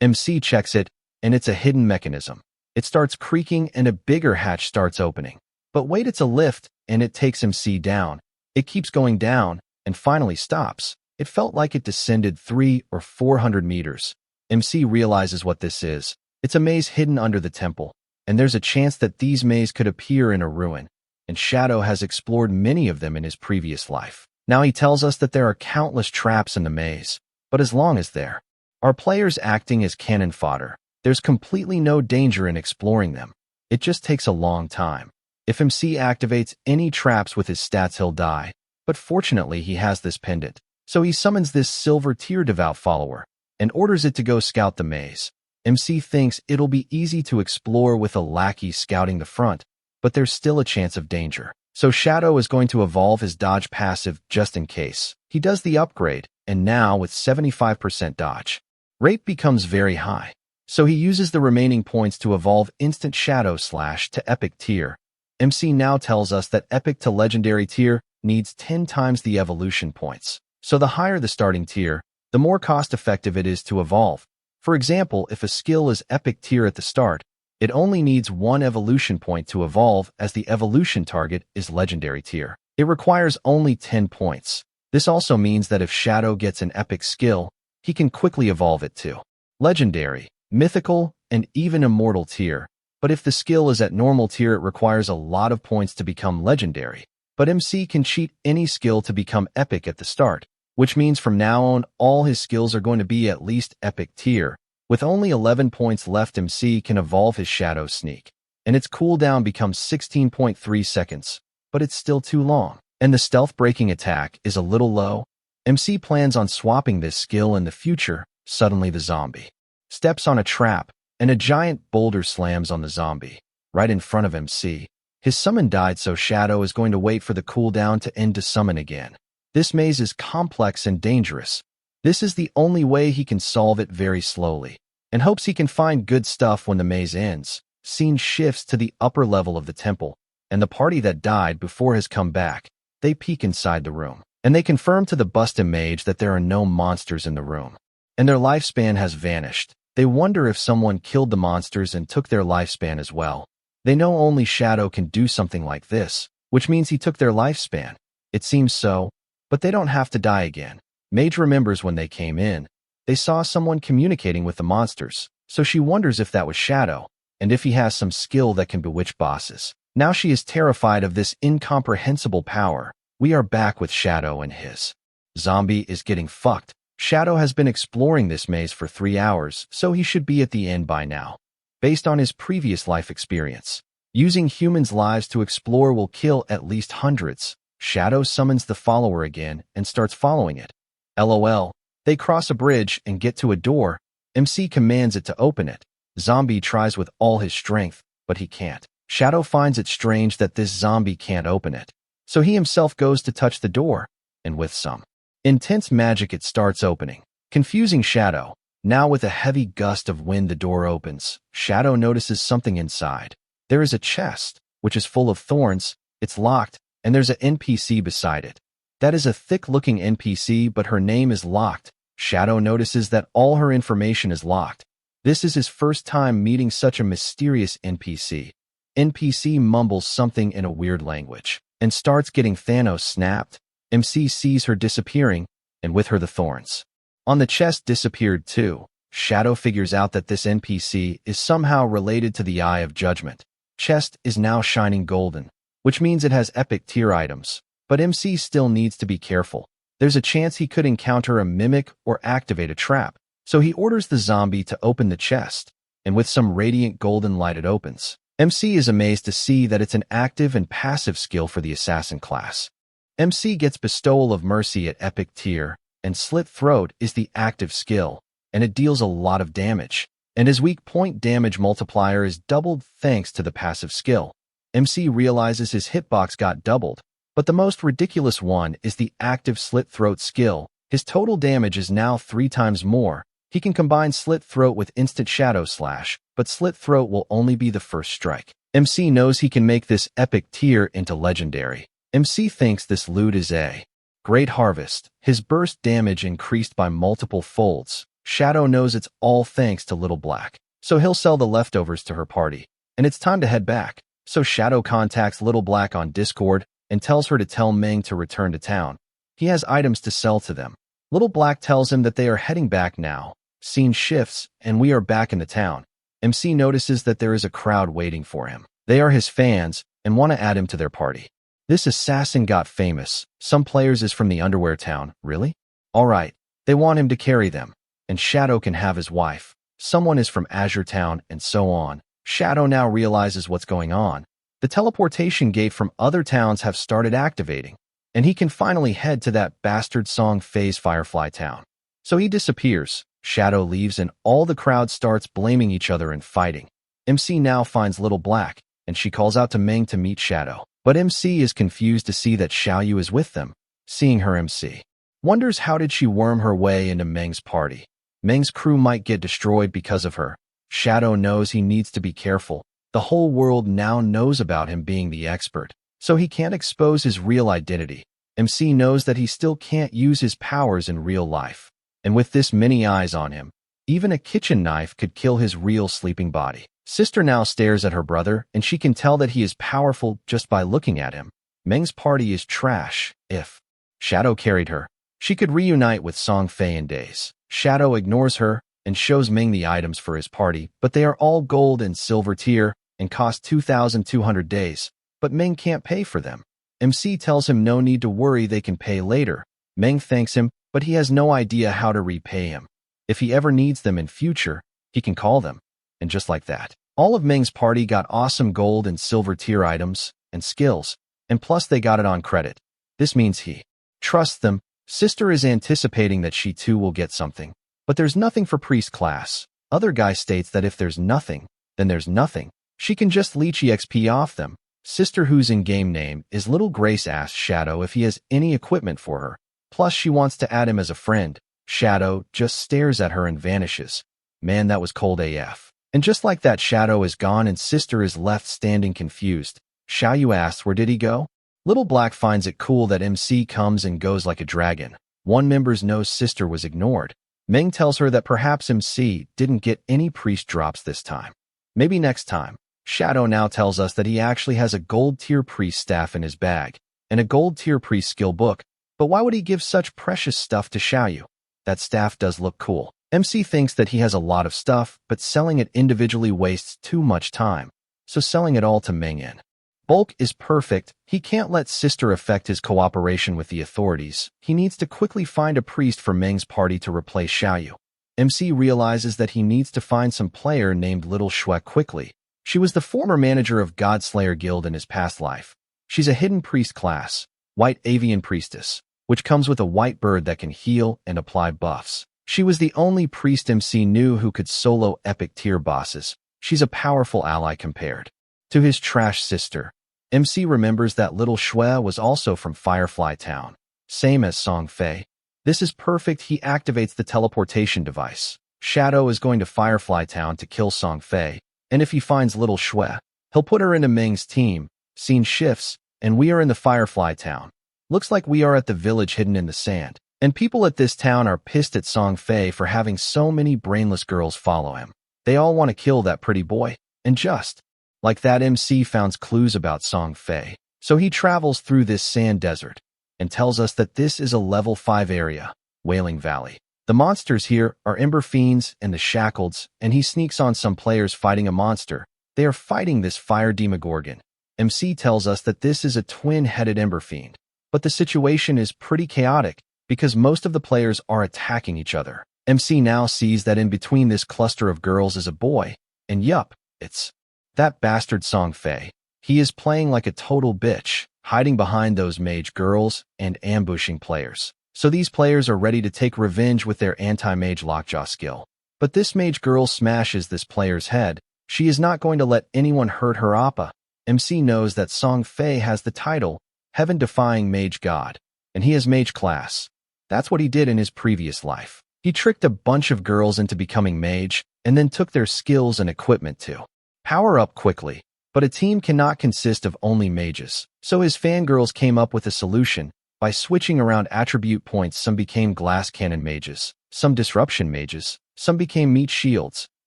A: MC checks it, and it's a hidden mechanism. It starts creaking and a bigger hatch starts opening. But wait, it's a lift, and it takes MC down. It keeps going down, and finally stops. It felt like it descended 300 or 400 meters. MC realizes what this is. It's a maze hidden under the temple, and there's a chance that these mazes could appear in a ruin, and Shadow has explored many of them in his previous life. Now he tells us that there are countless traps in the maze, but as long as there are players acting as cannon fodder, there's completely no danger in exploring them. It just takes a long time. If MC activates any traps with his stats, he'll die, but fortunately he has this pendant, so he summons this silver tier devout follower and orders it to go scout the maze. MC thinks it'll be easy to explore with a lackey scouting the front, but there's still a chance of danger. So Shadow is going to evolve his dodge passive just in case. He does the upgrade, and now with 75% dodge, rate becomes very high. So he uses the remaining points to evolve instant Shadow Slash to epic tier. MC now tells us that epic to legendary tier needs 10 times the evolution points. So the higher the starting tier, the more cost-effective it is to evolve. For example, if a skill is epic tier at the start, it only needs 1 evolution point to evolve, as the evolution target is legendary tier. It requires only 10 points. This also means that if Shadow gets an epic skill, he can quickly evolve it to legendary, mythical, and even immortal tier. But if the skill is at normal tier, it requires a lot of points to become legendary. But MC can cheat any skill to become epic at the start, which means from now on, all his skills are going to be at least epic tier. With only 11 points left, MC can evolve his Shadow Sneak, and its cooldown becomes 16.3 seconds, but it's still too long. And the stealth breaking attack is a little low. MC plans on swapping this skill in the future. Suddenly the zombie steps on a trap, and a giant boulder slams on the zombie, right in front of MC. His summon died, so Shadow is going to wait for the cooldown to end to summon again. This maze is complex and dangerous. This is the only way he can solve it very slowly, and hopes he can find good stuff when the maze ends. Scene shifts to the upper level of the temple, and the party that died before has come back. They peek inside the room, and they confirm to the busted mage that there are no monsters in the room, and their lifespan has vanished. They wonder if someone killed the monsters and took their lifespan as well. They know only Shadow can do something like this, which means he took their lifespan. It seems so, but they don't have to die again. Mage remembers when they came in, they saw someone communicating with the monsters, so she wonders if that was Shadow, and if he has some skill that can bewitch bosses. Now she is terrified of this incomprehensible power. We are back with Shadow, and his zombie is getting fucked. Shadow has been exploring this maze for 3 hours, so he should be at the end by now. Based on his previous life experience, using humans' lives to explore will kill at least hundreds. Shadow summons the follower again and starts following it. LOL. They cross a bridge and get to a door. MC commands it to open it. Zombie tries with all his strength, but he can't. Shadow finds it strange that this zombie can't open it, so he himself goes to touch the door, and with some intense magic it starts opening, confusing Shadow. Now with a heavy gust of wind the door opens. Shadow notices something inside. There is a chest, which is full of thorns. It's locked, and there's an NPC beside it. That is a thick-looking NPC, but her name is locked. Shadow notices that all her information is locked. This is his first time meeting such a mysterious NPC. NPC mumbles something in a weird language and starts getting Thanos snapped. MC sees her disappearing, and with her the thorns on the chest disappeared too. Shadow figures out that this NPC is somehow related to the Eye of Judgment. Chest is now shining golden, which means it has epic tier items. But MC still needs to be careful. There's a chance he could encounter a mimic or activate a trap, so he orders the zombie to open the chest, and with some radiant golden light it opens. MC is amazed to see that it's an active and passive skill for the assassin class. MC gets Bestowal of Mercy at epic tier, and Slit Throat is the active skill, and it deals a lot of damage, and his weak point damage multiplier is doubled thanks to the passive skill. MC realizes his hitbox got doubled, But the most ridiculous one is the active slit throat skill. His total damage is now 3 times more. He can combine slit throat with instant shadow slash, but slit throat will only be the first strike. MC knows he can make this epic tier into legendary. MC thinks this loot is a great harvest. His burst damage increased by multiple folds. Shadow knows it's all thanks to Little Black, so he'll sell the leftovers to her party. And it's time to head back. So Shadow contacts Little Black on Discord and tells her to tell Meng to return to town. He has items to sell to them. Little Black tells him that they are heading back now. Scene shifts, and we are back in the town. MC notices that there is a crowd waiting for him. They are his fans and want to add him to their party. This assassin got famous. Some players is from the underwear town. Really? Alright, they want him to carry them. And Shadow can have his wife. Someone is from Azure Town, and so on. Shadow now realizes what's going on. The teleportation gate from other towns have started activating, and he can finally head to that bastard Song Fe's Firefly Town. So he disappears. Shadow leaves and all the crowd starts blaming each other and fighting. MC now finds Little Black, and she calls out to Meng to meet Shadow. But MC is confused to see that Xiaoyu is with them. Seeing her, MC wonders how did she worm her way into Meng's party. Meng's crew might get destroyed because of her. Shadow knows he needs to be careful. The whole world now knows about him being the expert, so he can't expose his real identity. MC knows that he still can't use his powers in real life. And with this many eyes on him, even a kitchen knife could kill his real sleeping body. Sister now stares at her brother, and she can tell that he is powerful just by looking at him. Meng's party is trash. If Shadow carried her, she could reunite with Song Fei in days. Shadow ignores her and shows Meng the items for his party, but they are all gold and silver tier and cost 2,200 days. But Meng can't pay for them. MC tells him no need to worry, they can pay later. Meng thanks him, but he has no idea how to repay him. If he ever needs them in future, he can call them. And just like that, all of Meng's party got awesome gold and silver tier items and skills, and plus they got it on credit. This means he trusts them. Sister is anticipating that she too will get something, but there's nothing for priest class. Other guy states that if there's nothing, then there's nothing. She can just leech EXP off them. Sister, whose in-game name is Little Grace, asks Shadow if he has any equipment for her. Plus she wants to add him as a friend. Shadow just stares at her and vanishes. Man, that was cold AF. And just like that, Shadow is gone and Sister is left standing confused. Xiaoyu asks where did he go? Little Black finds it cool that MC comes and goes like a dragon. One member's knows Sister was ignored. Meng tells her that perhaps MC didn't get any priest drops this time. Maybe next time. Shadow now tells us that he actually has a gold tier priest staff in his bag and a gold tier priest skill book. But why would he give such precious stuff to Xiaoyu? That staff does look cool. MC thinks that he has a lot of stuff, but selling it individually wastes too much time. So selling it all to Meng in bulk is perfect. He can't let Sister affect his cooperation with the authorities. He needs to quickly find a priest for Meng's party to replace Xiaoyu. MC realizes that he needs to find some player named Little Shui quickly. She was the former manager of Godslayer Guild in his past life. She's a hidden priest class, White Avian Priestess, which comes with a white bird that can heal and apply buffs. She was the only priest MC knew who could solo epic tier bosses. She's a powerful ally compared to his trash sister. MC remembers that Little Shui was also from Firefly Town, same as Song Fei. This is perfect. He activates the teleportation device. Shadow is going to Firefly Town to kill Song Fei, and if he finds Little Shui, he'll put her into Meng's team. Scene shifts, and we are in the Firefly Town. Looks like we are at the village hidden in the sand, and people at this town are pissed at Song Fei for having so many brainless girls follow him. They all want to kill that pretty boy, and just like that, MC founds clues about Song Fei. So he travels through this sand desert and tells us that this is a level 5 area, Wailing Valley. The monsters here are Ember Fiends and the Shackleds, and he sneaks on some players fighting a monster. They are fighting this fire demogorgon. MC tells us that this is a twin-headed Ember Fiend, but the situation is pretty chaotic because most of the players are attacking each other. MC now sees that in between this cluster of girls is a boy, and yup, it's that bastard Song Fei. He is playing like a total bitch, hiding behind those mage girls and ambushing players. So these players are ready to take revenge with their anti-mage lockjaw skill. But this mage girl smashes this player's head. She is not going to let anyone hurt her appa. MC knows that Song Fei has the title, heaven-defying mage god. And he has mage class. That's what he did in his previous life. He tricked a bunch of girls into becoming mage, and then took their skills and equipment to power up quickly. But a team cannot consist of only mages. So his fangirls came up with a solution. By switching around attribute points, some became glass cannon mages, some disruption mages, some became meat shields,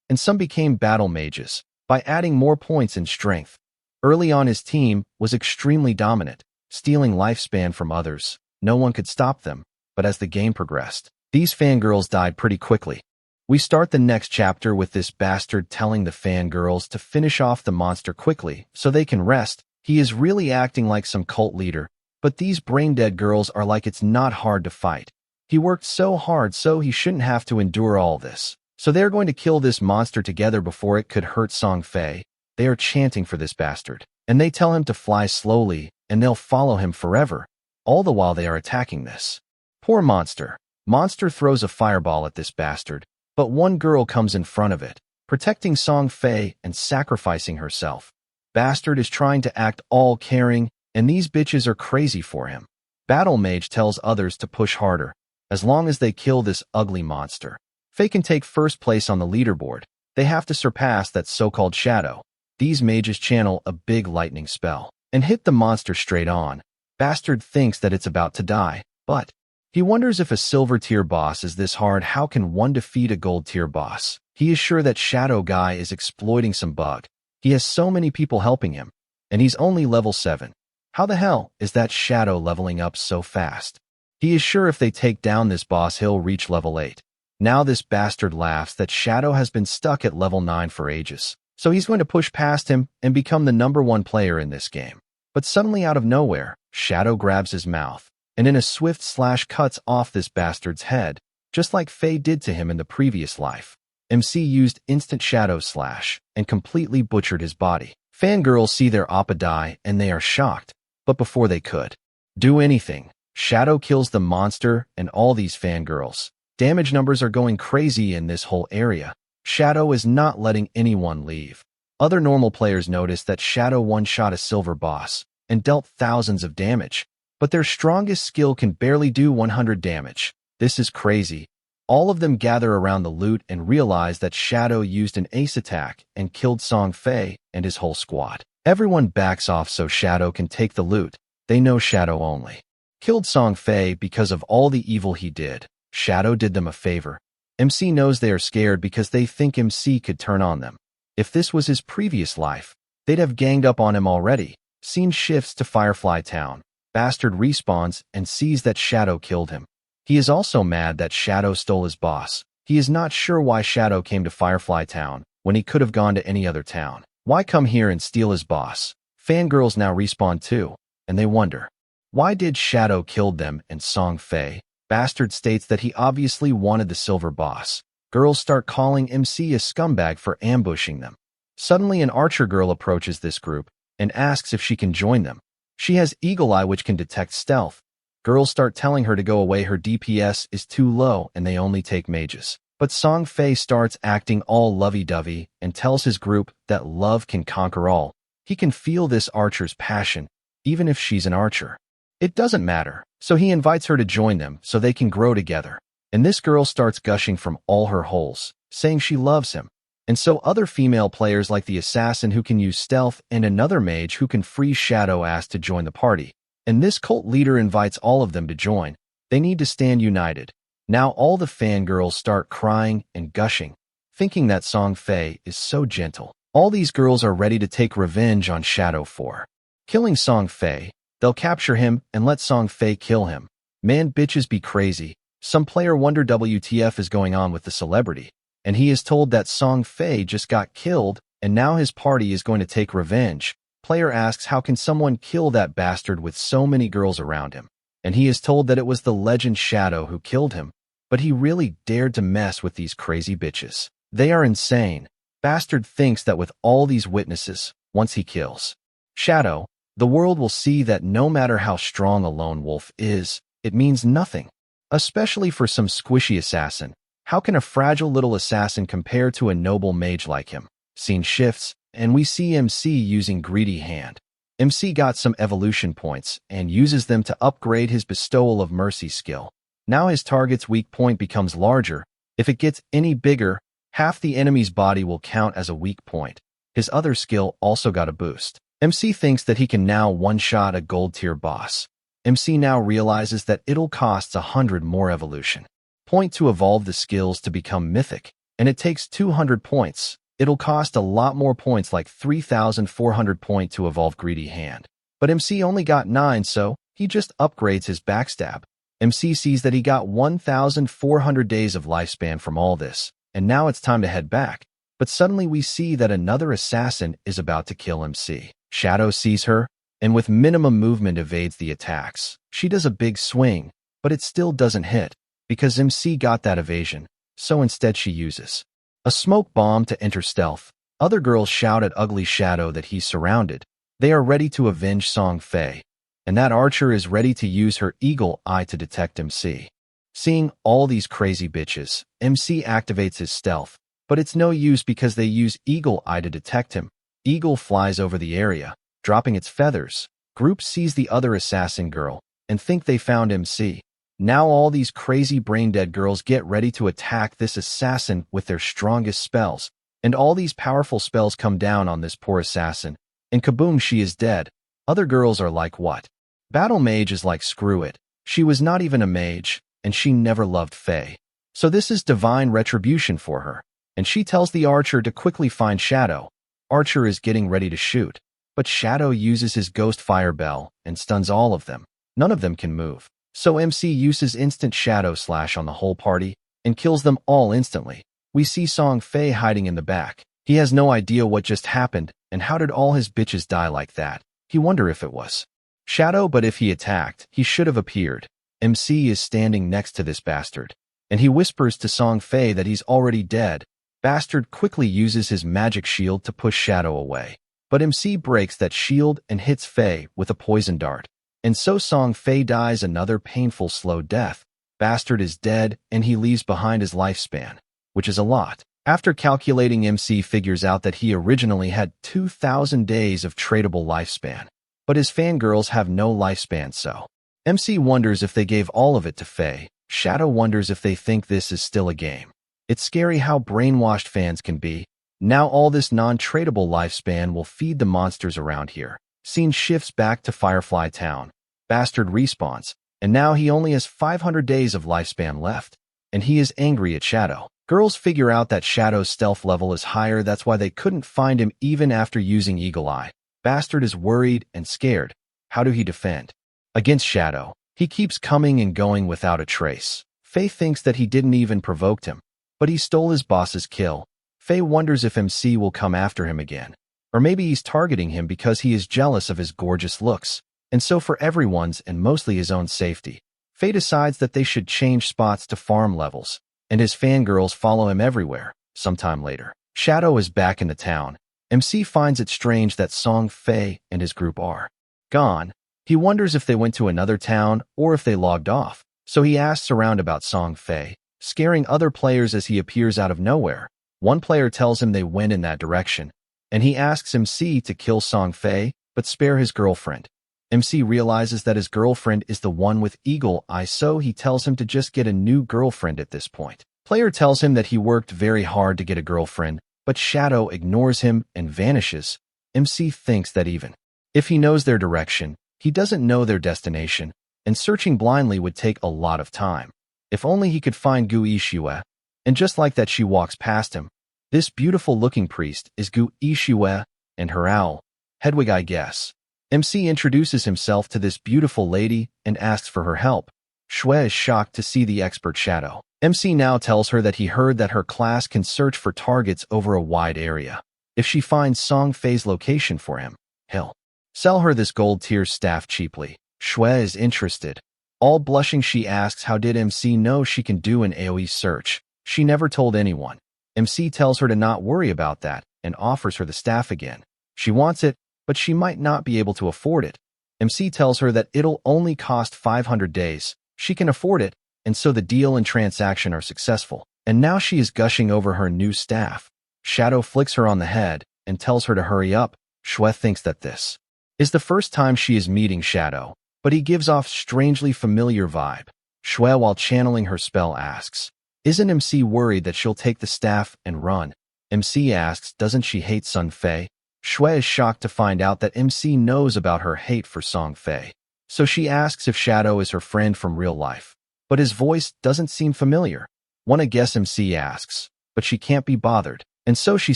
A: and some became battle mages, by adding more points in strength. Early on, his team was extremely dominant, stealing lifespan from others. No one could stop them, but as the game progressed, these fangirls died pretty quickly. We start the next chapter with this bastard telling the fangirls to finish off the monster quickly so they can rest. He is really acting like some cult leader, but these brain-dead girls are like it's not hard to fight. He worked so hard so he shouldn't have to endure all this. So they're going to kill this monster together before it could hurt Song Fei. They are chanting for this bastard, and they tell him to fly slowly, and they'll follow him forever, all the while they are attacking this poor monster. Monster throws a fireball at this bastard, but one girl comes in front of it, protecting Song Fei and sacrificing herself. Bastard is trying to act all caring, and these bitches are crazy for him. Battle Mage tells others to push harder, as long as they kill this ugly monster. Fei can take first place on the leaderboard. They have to surpass that so-called shadow. These mages channel a big lightning spell and hit the monster straight on. Bastard thinks that it's about to die, but he wonders if a silver tier boss is this hard. How can one defeat a gold tier boss? He is sure that Shadow Guy is exploiting some bug. He has so many people helping him, and he's only level 7. How the hell is that Shadow leveling up so fast? He is sure if they take down this boss, he'll reach level 8. Now this bastard laughs that Shadow has been stuck at level 9 for ages, so he's going to push past him and become the #1 player in this game. But suddenly out of nowhere, Shadow grabs his mouth, and in a swift slash cuts off this bastard's head, just like Fei did to him in the previous life. MC used instant shadow slash and completely butchered his body. Fangirls see their oppa die and they are shocked, but before they could do anything, Shadow kills the monster and all these fangirls. Damage numbers are going crazy in this whole area. Shadow is not letting anyone leave. Other normal players notice that Shadow one-shot a silver boss and dealt thousands of damage, but their strongest skill can barely do 100 damage. This is crazy. All of them gather around the loot and realize that Shadow used an ace attack and killed Song Fei and his whole squad. Everyone backs off so Shadow can take the loot. They know Shadow only killed Song Fei because of all the evil he did. Shadow did them a favor. MC knows they are scared because they think MC could turn on them. If this was his previous life, they'd have ganged up on him already. Scene shifts to Firefly Town. Bastard respawns and sees that Shadow killed him. He is also mad that Shadow stole his boss. He is not sure why Shadow came to Firefly Town when he could have gone to any other town. Why come here and steal his boss? Fangirls now respawn too, and they wonder, why did Shadow kill them and Song Fei? Bastard states that he obviously wanted the silver boss. Girls start calling MC a scumbag for ambushing them. Suddenly an archer girl approaches this group and asks if she can join them. She has Eagle Eye which can detect stealth. Girls start telling her to go away, her DPS is too low and they only take mages. But Song Fei starts acting all lovey-dovey and tells his group that love can conquer all. He can feel this archer's passion, even if she's an archer. It doesn't matter, so he invites her to join them so they can grow together. And this girl starts gushing from all her holes, saying she loves him. And so other female players like the assassin who can use stealth and another mage who can freeze Shadow ask to join the party. And this cult leader invites all of them to join. They need to stand united. Now all the fangirls start crying and gushing, thinking that Song Fei is so gentle. All these girls are ready to take revenge on Shadow for killing Song Fei. They'll capture him and let Song Fei kill him. Man, bitches be crazy. Some player wonder WTF is going on with the celebrity, and he is told that Song Fei just got killed and now his party is going to take revenge. Player asks how can someone kill that bastard with so many girls around him, and he is told that it was the legend Shadow who killed him, but he really dared to mess with these crazy bitches. They are insane. Bastard thinks that with all these witnesses, once he kills Shadow, the world will see that no matter how strong a lone wolf is, it means nothing. Especially for some squishy assassin. How can a fragile little assassin compare to a noble mage like him? Scene shifts, and we see MC using Greedy Hand. MC got some evolution points and uses them to upgrade his Bestowal of Mercy skill. Now his target's weak point becomes larger. If it gets any bigger, half the enemy's body will count as a weak point. His other skill also got a boost. MC thinks that he can now one-shot a gold-tier boss. MC now realizes that it'll cost 100 more evolution point to evolve the skills to become mythic, and it takes 200 points. It'll cost a lot more points, like 3,400 point to evolve Greedy Hand. But MC only got 9, so he just upgrades his backstab. MC sees that he got 1,400 days of lifespan from all this, and now it's time to head back. But suddenly we see that another assassin is about to kill MC. Shadow sees her, and with minimum movement evades the attacks. She does a big swing, but it still doesn't hit, because MC got that evasion, so instead she uses a smoke bomb to enter stealth. Other girls shout at Ugly Shadow that he's surrounded. They are ready to avenge Song Fei, and that archer is ready to use her eagle eye to detect MC. Seeing all these crazy bitches, MC activates his stealth, but it's no use because they use eagle eye to detect him. Eagle flies over the area, dropping its feathers. Group sees the other assassin girl and think they found MC. Now all these crazy brain-dead girls get ready to attack this assassin with their strongest spells, and all these powerful spells come down on this poor assassin, and kaboom, she is dead. Other girls are like, what? Battle Mage is like, screw it. She was not even a mage, and she never loved Faye. So this is divine retribution for her, and she tells the archer to quickly find Shadow. Archer is getting ready to shoot, but Shadow uses his ghost fire bell and stuns all of them. None of them can move. So MC uses instant shadow slash on the whole party and kills them all instantly. We see Song Fei hiding in the back. He has no idea what just happened and how did all his bitches die like that. He wonder if it was Shadow, but if he attacked, he should have appeared. MC is standing next to this bastard, and he whispers to Song Fei that he's already dead. Bastard quickly uses his magic shield to push Shadow away, but MC breaks that shield and hits Fei with a poison dart. And so Song Fei dies another painful slow death. Bastard is dead, and he leaves behind his lifespan, which is a lot. After calculating, MC figures out that he originally had 2,000 days of tradable lifespan, but his fangirls have no lifespan, so MC wonders if they gave all of it to Fei. Shadow wonders if they think this is still a game. It's scary how brainwashed fans can be. Now all this non-tradable lifespan will feed the monsters around here. Scene shifts back to Firefly Town. Bastard respawns, and now he only has 500 days of lifespan left, and he is angry at Shadow. Girls figure out that Shadow's stealth level is higher, that's why they couldn't find him even after using Eagle Eye. Bastard is worried and scared. How do he defend against Shadow? He keeps coming and going without a trace. Faye thinks that he didn't even provoke him, but he stole his boss's kill. Faye wonders if MC will come after him again. Or maybe he's targeting him because he is jealous of his gorgeous looks. And so for everyone's and mostly his own safety, Faye decides that they should change spots to farm levels, and his fangirls follow him everywhere. Sometime later, Shadow is back in the town. MC finds it strange that Song Fei and his group are gone. He wonders if they went to another town or if they logged off. So he asks around about Song Fei, scaring other players as he appears out of nowhere. One player tells him they went in that direction, and he asks MC to kill Song Fei, but spare his girlfriend. MC realizes that his girlfriend is the one with Eagle Eye, so he tells him to just get a new girlfriend at this point. Player tells him that he worked very hard to get a girlfriend, but Shadow ignores him and vanishes. MC thinks that even if he knows their direction, he doesn't know their destination, and searching blindly would take a lot of time. If only he could find Gu Ishue. And just like that, she walks past him. This beautiful-looking priest is Gu Ishue, and her owl, Hedwig, I guess. MC introduces himself to this beautiful lady and asks for her help. Shue is shocked to see the expert Shadow. MC now tells her that he heard that her class can search for targets over a wide area. If she finds Song Fei's location for him, he'll sell her this gold-tier staff cheaply. Shue is interested. All blushing, she asks how did MC know she can do an AoE search. She never told anyone. MC tells her to not worry about that and offers her the staff again. She wants it, but she might not be able to afford it. MC tells her that it'll only cost 500 days. She can afford it, and so the deal and transaction are successful. And now she is gushing over her new staff. Shadow flicks her on the head and tells her to hurry up. Shue thinks that this Is the first time she is meeting Shadow, but he gives off strangely familiar vibe. Shui, while channeling her spell, asks, "Isn't MC worried that she'll take the staff and run?" MC asks, "Doesn't she hate Sun Fei?" Shui is shocked to find out that MC knows about her hate for Song Fei. So she asks if Shadow is her friend from real life. But his voice doesn't seem familiar. "Wanna guess?" MC asks, but she can't be bothered. And so she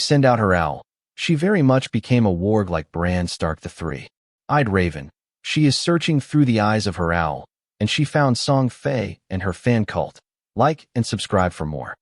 A: sent out her owl. She very much became a warg like Bran Stark the Three-Eyed Raven. She is searching through the eyes of her owl, and she found Song Fei and her fan cult. Like and subscribe for more.